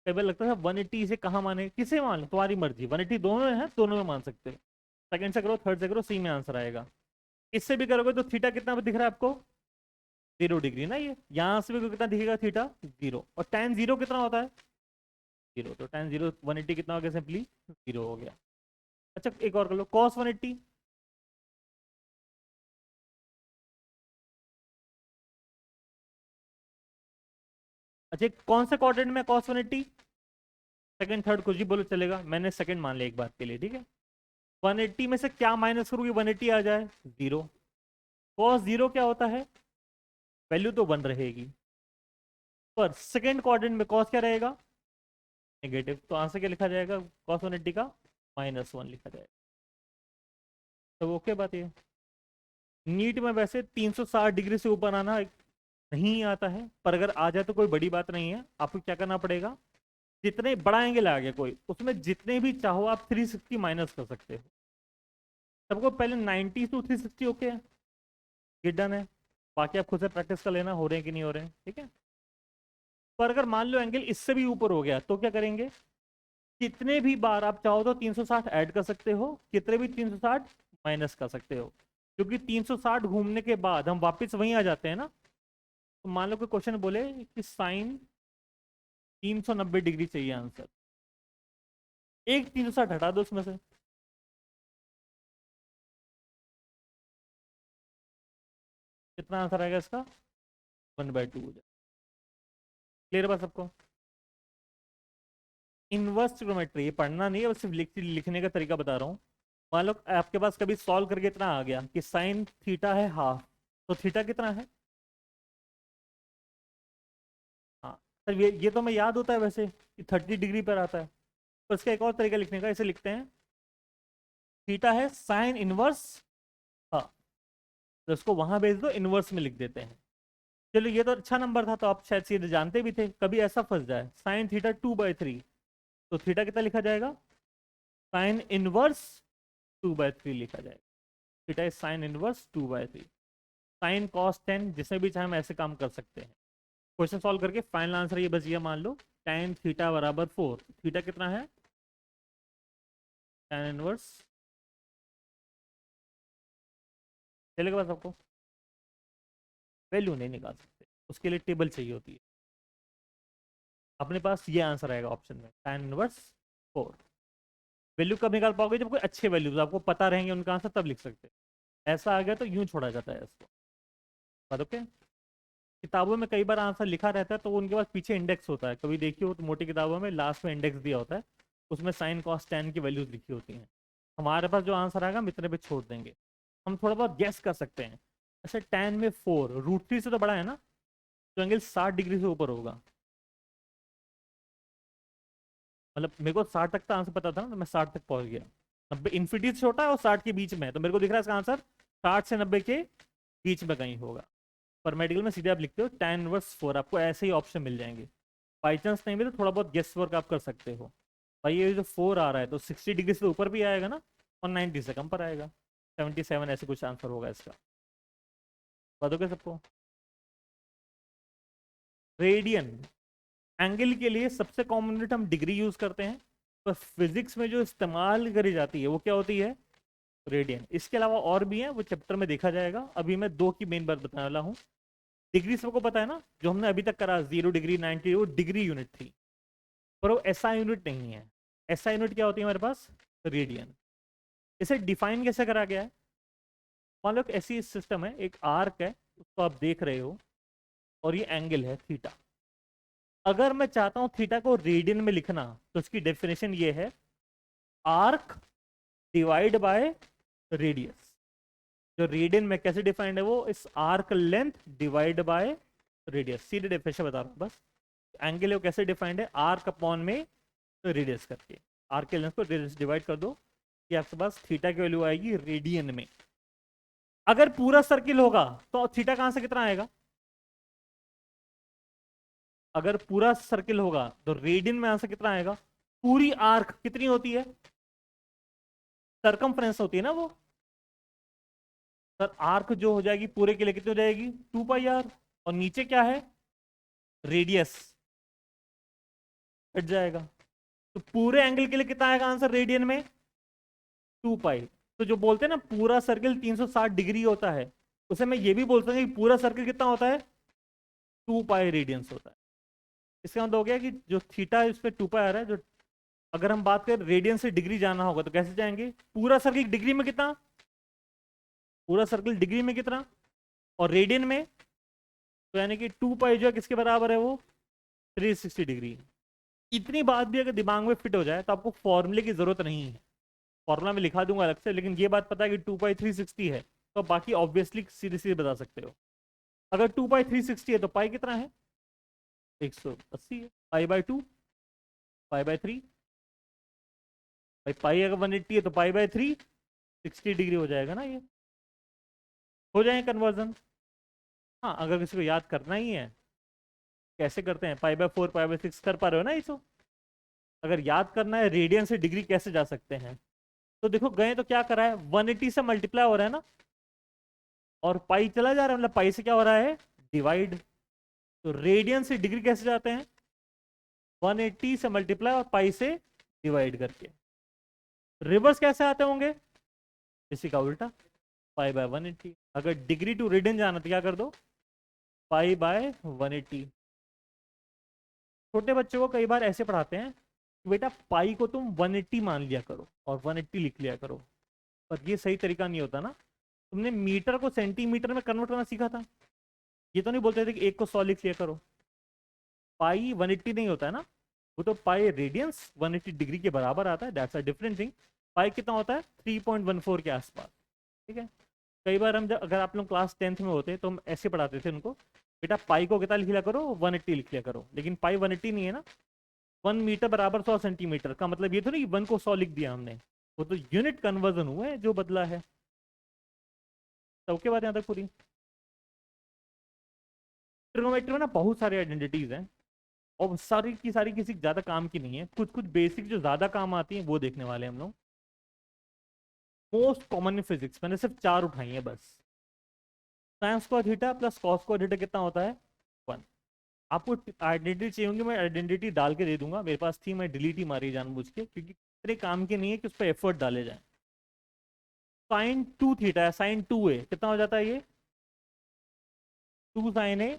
कई बार लगता है 180 से कहाँ माने, किसे मान लो तुम्हारी मर्जी, 180 दोनों में है, दोनों में मान सकते हो, सेकंड से करो थर्ड से करो, सी में आंसर आएगा। इससे भी करोगे तो थीटा कितना दिख रहा है आपको 0 डिग्री ना, ये यहाँ से भी कितना दिखेगा थीटा 0, और tan 0 कितना होता है 0, तो tan 0 180 कितना हो गया सिंपली 0 हो गया। अच्छा एक और कर लो cos 180, अच्छा कौन से क्वाड्रेंट में cos 180, सेकंड थर्ड कुछ भी बोलो चलेगा, मैंने सेकंड मान लिया एक बात के लिए, ठीक है। 180 में से क्या माइनस करोगे 180 आ जाए 0, cos 0 क्या होता है, वैल्यू तो 1 रहेगी, पर सेकंड क्वाड्रेंट में cos क्या रहेगा नेगेटिव, तो आंसर क्या लिखा जाएगा cos 180 का -1 लिखा जाएगा। तो ओके बात ये, नीट में वैसे 360 डिग्री से ऊपर आना नहीं आता है, पर अगर आ जाए तो कोई बड़ी बात नहीं है। आपको क्या करना पड़ेगा, जितने बड़ा एंगल आ गया कोई, उसमें जितने भी चाहो आप 360 माइनस कर सकते हो। सबको पहले 90 टू 360 ओके है, ये डन है। बाकी आप खुद से प्रैक्टिस कर लेना हो रहे हैं कि नहीं हो रहे हैं, ठीक है। पर अगर मान लो एंगल इससे भी ऊपर हो गया तो क्या करेंगे, कितने भी बार आप चाहो तो 360 ऐड कर सकते हो, कितने भी 360 माइनस कर सकते हो, क्योंकि 360 घूमने के बाद हम वापस वहीं आ जाते हैं ना। तो मान लो कोई क्वेश्चन बोले कि साइन 390 डिग्री चाहिए आंसर, एक 360 हटा दो उसमें से, कितना आंसर आएगा इसका 1/2 हो जाए। क्लियर बात सबको, इनवर्स ट्रिग्नोमेट्री ये पढ़ना नहीं है, बस सिर्फ लिखने का तरीका बता रहा हूँ। मान लो आपके पास कभी सॉल्व करके इतना आ गया कि साइन थीटा है हाफ, तो थीटा कितना है, हाँ सर ये तो हमें याद होता है वैसे कि 30 डिग्री पर आता है। तो इसका एक और तरीका लिखने का, इसे लिखते हैं थीटा है साइन इनवर्स, हाँ तो इसको वहां भेज दो, इनवर्स में लिख देते हैं। चलो ये तो अच्छा नंबर था, तो आप शायद सीधे जानते भी थे। कभी ऐसा फंस जाए साइन थीटा 2/3, तो थीटा कितना लिखा जाएगा? साइन इनवर्स 2/3 लिखा जाएगा। Theta is sine inverse 2/3। Sine cos 10, जिसमें भी चाहे हम ऐसे काम कर सकते हैं। क्वेश्चन सॉल्व करके फाइनल आंसर ये बस ये मान लो, tan थीटा बराबर 4। थीटा कितना है? tan इनवर्स, चलेगा बस आपको, वैल्यू नहीं निकाल सकते, उसके लिए टेबल चाहिए होती है। अपने पास ये आंसर आएगा ऑप्शन में, tan इनवर्स 4। वैल्यू कब निकाल पाओगे? जब कोई अच्छे वैल्यूज आपको पता रहेंगे उनका आंसर, तब लिख सकते हैं। ऐसा आ गया तो यूं छोड़ा जाता है इसको। बात ओके। किताबों में कई बार आंसर लिखा रहता है तो उनके पास पीछे इंडेक्स होता है, कभी देखिए हो तो मोटी किताबों में लास्ट में इंडेक्स दिया होता है, उसमें साइन कॉस tan की वैल्यूज लिखी होती हैं। हमारे पास जो आंसर आएगा हम इतने पे छोड़ देंगे। हम थोड़ा बहुत गेस कर सकते हैं। अच्छा, tan में 4 √3 से तो बड़ा है ना, तो एंगल 60 डिग्री से ऊपर होगा। मतलब मेरे को 60 तक का आंसर पता था ना, तो मैं 60 तक पहुंच गया। 90 इन्फिनिटी से छोटा है और 60 के बीच में है, तो मेरे को दिख रहा है इसका आंसर 60 से 90 के बीच में कहीं होगा। पर मेडिकल में सीधे आप लिखते हो tan इनवर्स 4, आपको ऐसे ही ऑप्शन मिल जाएंगे। बाई चांस नहीं भी तो थोड़ा बहुत गेस वर्क आप कर सकते हो। भाई ये जो 4 आ रहा है तो 60 डिग्री से ऊपर भी आएगा ना, और 90 से कम पर आएगा। 77 ऐसे कुछ आंसर होगा इसका। बताओगे सबको? रेडियन एंगल के लिए सबसे कॉमन यूनिट हम डिग्री यूज करते हैं, पर फिजिक्स में जो इस्तेमाल करी जाती है वो क्या होती है? रेडियन। इसके अलावा और भी हैं, वो चैप्टर में देखा जाएगा। अभी मैं दो की मेन बात बताने वाला हूँ। डिग्री सबको पता है ना, जो हमने अभी तक करा 0 डिग्री 90, वो डिग्री यूनिट थी, पर वो एसआई यूनिट नहीं है। एसआई यूनिट क्या होती है हमारे पास? रेडियन। इसे डिफाइन कैसे करा गया है? मान लो एक ऐसी सिस्टम है, एक आर्क है, उसको आप देख रहे हो, और ये एंगल है थीटा। अगर मैं चाहता हूं थीटा को रेडियन में लिखना, तो उसकी डेफिनेशन ये है, आर्क डिवाइड बाय रेडियस। जो रेडियन में कैसे डिफाइंड है वो, इस arc length divide by radius. सीधे डेफिनेशन बता रहा हूं बस। एंगल है वो कैसे डिफाइंड है? आर्क अपॉन में रेडियस करके। आर्क के लेंथ को रेडियस डिवाइड कर दो, कि आपके पास थीटा की वैल्यू आएगी रेडियन में। अगर पूरा सर्किल होगा तो थीटा कहां से कितना आएगा? अगर पूरा सर्किल होगा तो रेडियन में आंसर कितना आएगा? पूरी आर्क कितनी होती है? सरकमफ्रेंस होती है ना वो। सर आर्क जो हो जाएगी पूरे के लिए कितनी हो जाएगी? 2πr। और नीचे क्या है? रेडियस हट जाएगा। तो पूरे एंगल के लिए कितना आएगा आंसर रेडियन में? 2π। तो जो बोलते हैं ना पूरा सर्किल 360 डिग्री होता है, उसे मैं ये भी बोल सकता हूँ कि पूरा सर्किल कितना होता है? 2π रेडियंस होता है। इसका मतलब हो गया कि जो थीटा है उस पर 2π आ रहा है। जो अगर हम बात करें रेडियन से डिग्री जाना होगा तो कैसे जाएंगे? पूरा सर्किल डिग्री में कितना? पूरा सर्किल डिग्री में कितना? और रेडियन में, तो यानी कि 2π जो है किसके बराबर है वो? 360 डिग्री। इतनी बात भी अगर दिमाग में फिट हो जाए तो आपको फॉर्मूले की जरूरत नहीं है। फॉर्मूला में लिखा दूंगा अलग से, लेकिन ये बात पता है कि 2π 360 है, तो बाकी ऑब्वियसली सीधे सीधे बता सकते हो। अगर 2π 360 है तो पाई कितना है? 180 है। π/2, π/3। भाई पाई अगर 180 है तो π/3 60 डिग्री हो जाएगा ना ये। हो जाएगा कन्वर्जन। हाँ, अगर किसी को याद करना ही है कैसे करते हैं, π/4 π/6 कर पा रहे हो ना इसको? अगर याद करना है रेडियन से डिग्री कैसे जा सकते हैं, तो देखो गए तो क्या करा है, 180 से मल्टीप्लाई हो रहा है ना, और पाई चला जा रहा है, मतलब पाई से क्या हो रहा है? डिवाइड। तो रेडियन से डिग्री कैसे जाते हैं? 180 से मल्टीप्लाई और पाई से डिवाइड करके। रिवर्स कैसे आते होंगे? इसी का उल्टा, π/180। अगर डिग्री टू रेडियन जाना तो क्या कर दो? π/180। छोटे बच्चों को कई बार ऐसे पढ़ाते हैं कि बेटा पाई को तुम 180 मान लिया करो और 180 लिख लिया करो, पर ये सही तरीका नहीं होता ना। तुमने मीटर को सेंटीमीटर में कन्वर्ट करना सीखा था, ये तो नहीं बोलते थे कि एक को 100 लिख लिया करो। पाई 180 नहीं होता है ना, वो तो पाई रेडियंस 180 डिग्री के बराबर आता है, दैट्स अ डिफरेंट थिंग। पाई कितना होता है? 3.14 के आसपास। ठीक है। कई बार हम जब, अगर आप लोग क्लास 10th में होते तो हम ऐसे पढ़ाते थे उनको, बेटा पाई को कितना लिख लिया करो? 180 लिख लिया करो। लेकिन पाई 180 नहीं है ना, 1 मीटर बराबर 100 सेंटीमीटर का मतलब ये तो नहीं 1 को 100 लिख दिया हमने, वो तो यूनिट कन्वर्जन हुआ है जो बदला है। सबके बाद यहाँ तक पूरी ट्रिग्नोमेट्री में ना बहुत सारी आइडेंटिटीज हैं, और सारी की सारी किसी ज्यादा काम की नहीं है, कुछ कुछ बेसिक जो ज्यादा काम आती हैं वो देखने वाले हैं हम लोग। मोस्ट कॉमन इन फिजिक्स मैंने सिर्फ 4 उठाई है बस। Sine square theta plus cos square theta कितना होता है? 1। आपको आइडेंटिटी चाहिए होंगी, मैं आइडेंटिटी डाल के दे दूंगा, मेरे पास थी, मैं डिलीट ही मारी जानबूझ के, क्योंकि इतने काम की नहीं है कि उस पर एफर्ट डाले जाए। साइन 2 थीटा है, साइन 2 है, कितना हो जाता है ये? 2 साइन ए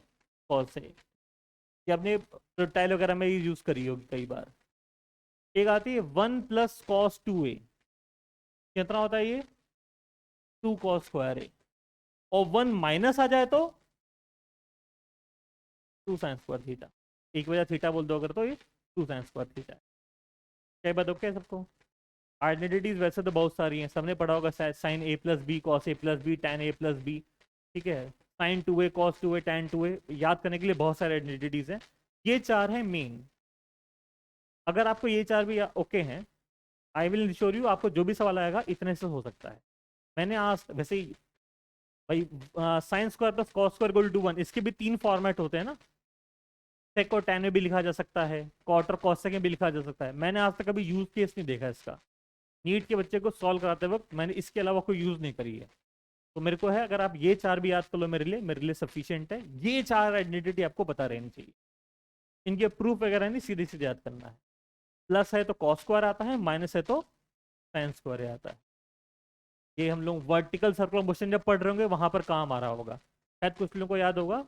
कॉस ए। ये आपने प्रोटाइल वगैरह में यूज करी होगी कई बार। एक आती है 1 प्लस कॉस 2 ए, कितना होता है ये? 2 कॉस स्क्वायर ए। और 1 माइनस आ जाए तो 2 साइन स्क्वायर थीटा। एक वजह थीटा बोल दो अगर, तो ये 2 साइन स्क्वायर थीटा है। क्या बात ओके सबको? आइडेंटिटीज वैसे तो बहुत सारी हैं, सबने पढ़ा होगा, sign A plus B cos A plus B tan A plus B, ठीक है, साइन 2 ए कॉस 2 ए टैन 2 ए, याद करने के लिए बहुत सारे आइडेंटिटीज हैं। ये 4 हैं मेन। अगर आपको ये 4 भी ओके हैं, आई विल श्योर यू आपको जो भी सवाल आएगा इतने से हो सकता है। मैंने आज वैसे ही भाई sine square plus cos square equal to 1, इसके भी 3 फॉर्मेट होते हैं ना, सेक और टैन में भी लिखा जा सकता है, कॉट और कॉसेक में भी लिखा जा सकता है। मैंने आज तक कभी यूज केस नहीं देखा इसका, नीट के बच्चे को सॉल्व कराते वक्त मैंने इसके अलावा कोई यूज नहीं करी है। तो मेरे को है, अगर आप ये 4 भी याद कर लो मेरे लिए सफिशियंट है। ये 4 आइडेंटिटी आपको पता रहनी चाहिए, इनके प्रूफ वगैरह नहीं, सीधे सीधे याद करना है। प्लस है तो कॉस स्क्वायर आता है, माइनस है तो साइन स्क्वायर आता है। ये हम लोग वर्टिकल सर्कुलर मोशन जब पढ़ रहे होंगे वहां पर काम आ रहा होगा, शायद कुछ लोगों को याद होगा।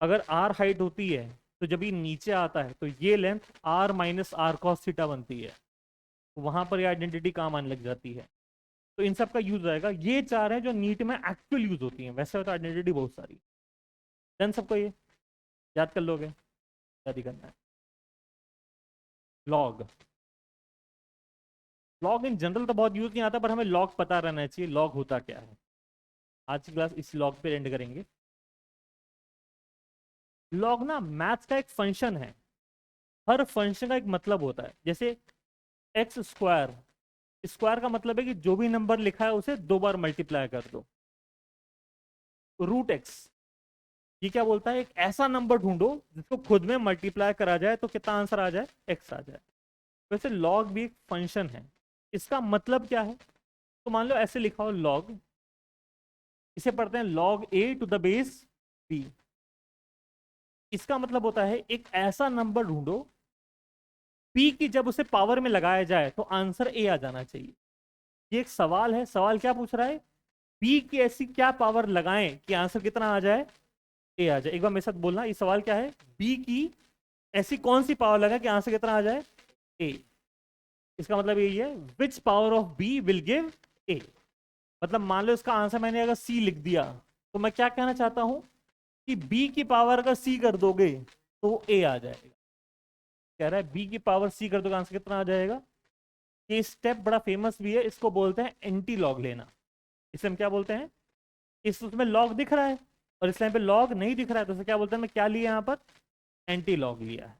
अगर आर हाइट होती है तो जब ये नीचे आता है तो ये length R minus R cos theta बनती है, तो वहां पर ये आइडेंटिटी काम आने लग जाती है। तो इन सब का यूज आएगा। ये 4 है जो नीट में एक्चुअल यूज होती है, वैसे तो आइडेंटिटी बहुत सारी। देन सबको ये याद कर लोगे, याद ही करना है। लॉग, लॉग इन जनरल तो बहुत यूज नहीं आता, पर हमें लॉग पता रहना चाहिए लॉग होता क्या है। आज की क्लास इस लॉग पे एंड करेंगे। लॉग ना मैथ्स का एक फंक्शन है, हर फंक्शन का एक मतलब होता है। जैसे एक्स स्क्वायर, स्क्वायर का मतलब है कि जो भी नंबर लिखा है उसे 2 बार मल्टीप्लाई कर दो। रूट एक्स, ये क्या बोलता है? एक ऐसा नंबर ढूंढो जिसको खुद में मल्टीप्लाई करा जाए तो कितना आंसर आ जाए? एक्स आ जाए। वैसे लॉग भी एक फंक्शन है, इसका मतलब क्या है? तो मान लो ऐसे लिखा हो लॉग, इसे पढ़ते हैं log A to the base B. इसका मतलब होता है एक ऐसा नंबर ढूंढो पी की जब उसे पावर में लगाया जाए तो आंसर ए आ जाना चाहिए। ये एक सवाल है, सवाल क्या पूछ रहा है? पी की ऐसी क्या पावर लगाएं कि आंसर कितना आ जाए? ए आ जाए। एक बार मेरे साथ बोलना, ये सवाल क्या है? बी की ऐसी कौन सी पावर लगाए कि आंसर कितना आ जाए? ए। इसका मतलब यही है, which power of B will give A. मतलब मान लो इसका आंसर मैंने अगर सी लिख दिया, तो मैं क्या कहना चाहता हूं कि बी की पावर अगर सी कर दोगे तो ए आ जाएगा। कह रहा है बी की पावर सी कर दोगे आंसर कितना आ जाएगा। ये स्टेप बड़ा फेमस भी है, इसको बोलते हैं एंटी लॉग लेना। इसे हम क्या बोलते हैं? इस उसमें लॉग दिख रहा है और इस टाइम पे लॉग नहीं दिख रहा है, तो उसे क्या बोलते हैं? मैं क्या लिया यहाँ पर? एंटी लॉग लिया है।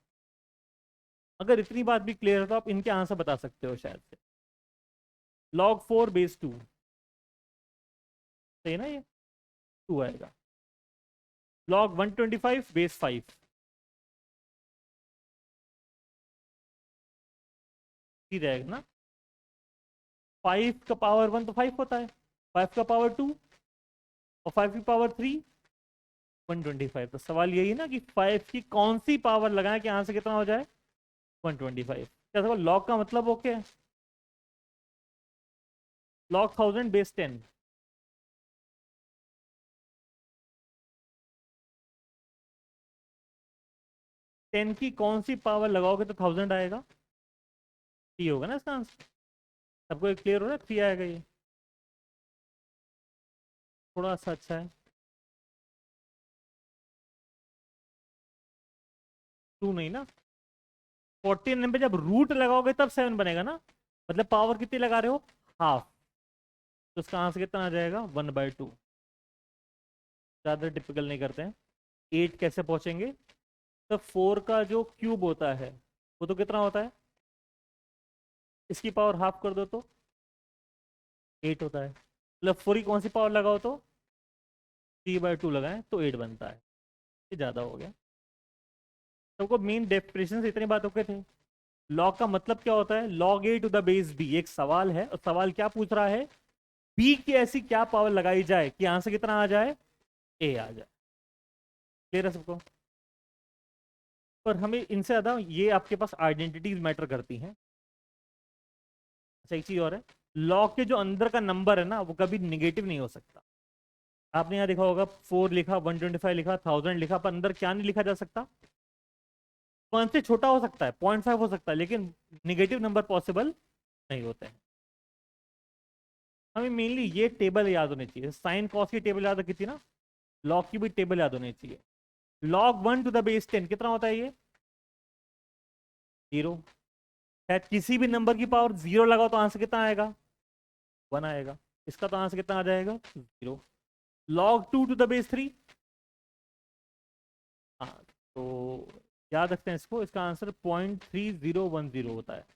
अगर इतनी बात भी क्लियर है तो आप इनके आंसर बता सकते हो शायद से। log 4 बेस 2, सही है ना? ये 2 आएगा। log 125 बेस 5, रहेगा ना? 5 का पावर 1 तो 5 होता है, 5 का पावर 2 और 5 की पावर 3 125। तो सवाल यही है ना कि 5 की कौन सी पावर लगाएं कि आंसर कितना हो जाए? 125। क्या सवाल लॉग का मतलब ओके है? log 1000 बेस 10, 10 की कौन सी पावर लगाओगे तो 1000 आएगा? 3 होगा ना इसका आंसर। सबको क्लियर हो रहा है? 3 आएगा ये, थोड़ा सा अच्छा है। 2 नहीं ना, 14 पे जब रूट लगाओगे तब 7 बनेगा ना, मतलब पावर कितनी लगा रहे हो? हाफ। तो उसका आंसर कितना आ जाएगा? 1/2। ज़्यादा टिपिकल नहीं करते हैं। 8 कैसे पहुंचेंगे? तो 4 का जो क्यूब होता है वो तो कितना होता है? इसकी पावर हाफ कर दो तो 8 होता है। मतलब 4 की कौन सी पावर लगाओ तो 3/2 लगाएं तो 8 बनता है। ये ज़्यादा हो गया। सबको मेन डेफिनेशन से इतनी बात ओके थे। लॉग का मतलब क्या होता है? Log A to the base B, एक सवाल है और सवाल क्या पूछ रहा है? बी की ऐसी क्या पावर लगाई जाए कि आंसर कितना आ जाए? ए आ जाए। क्लियर है सबको? पर हमें इनसे ज़्यादा ये आपके पास आइडेंटिटीज मैटर करती हैं। अच्छा, एक चीज़ और है, लॉग के जो अंदर का नंबर है ना वो कभी निगेटिव नहीं हो सकता। आपने यहाँ देखा होगा 4 लिखा, 125 लिखा, 1000 लिखा, पर अंदर क्या नहीं लिखा जा सकता? 1 से छोटा हो सकता है, 0.5 हो सकता है, लेकिन निगेटिव नंबर पॉसिबल नहीं होते हैं। हमें मेनली ये टेबल याद होनी चाहिए। साइन कॉस की टेबल याद रखी थी ना, लॉग की भी टेबल याद होनी चाहिए। log 1 टू द बेस 10 कितना होता है? ये 0 है। किसी भी नंबर की पावर 0 लगाओ तो आंसर कितना आएगा? 1 आएगा। इसका तो आंसर कितना आ जाएगा? 0। log 2 टू द बेस 3, हाँ तो याद रखते हैं इसको, इसका आंसर 0.3010 होता है।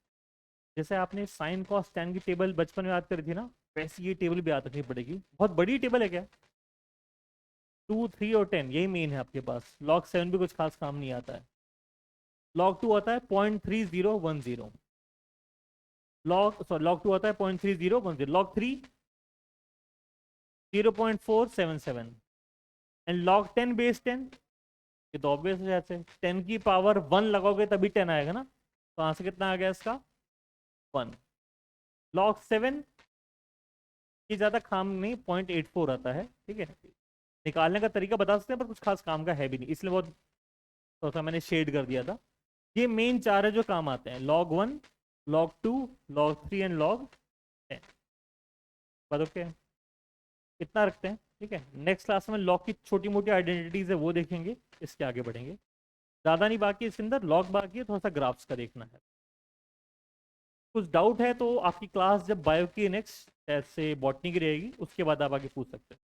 जैसे आपने साइन कॉस tan की टेबल बचपन में याद करी थी ना, वैसे ये टेबल भी याद रखनी पड़ेगी। बहुत बड़ी टेबल है क्या? 2, 3 और 10 यही मेन है आपके पास। log 7 भी कुछ खास काम नहीं आता है। log 2 आता है 0.3010, log 2 आता है 0.3010, log 3 0.477 एंड log 10 बेस 10, ये तो ऑब्वियस है। जैसे 10 की पावर 1 लगाओगे तभी 10 आएगा ना, तो आंसर कितना आ गया इसका? 1। log 7 ये ज़्यादा काम नहीं, 0.84 आता है, ठीक है। निकालने का तरीका बता सकते हैं पर कुछ खास काम का है भी नहीं, इसलिए बहुत थोड़ा सा मैंने शेड कर दिया था। ये मेन 4 है जो काम आते हैं, log 1, log 2, log 3 and log 10। बात ओके? इतना रखते हैं, ठीक है। नेक्स्ट क्लास में लॉग की छोटी मोटी आइडेंटिटीज है वो देखेंगे, इसके आगे बढ़ेंगे। ज़्यादा नहीं बाकी इसके अंदर, लॉग बाकी है, थोड़ा सा ग्राफ्स का देखना है। कुछ डाउट है तो आपकी क्लास जब बायो की नेक्स्ट ऐसे बॉटनी की रहेगी उसके बाद आप आगे पूछ सकते हैं।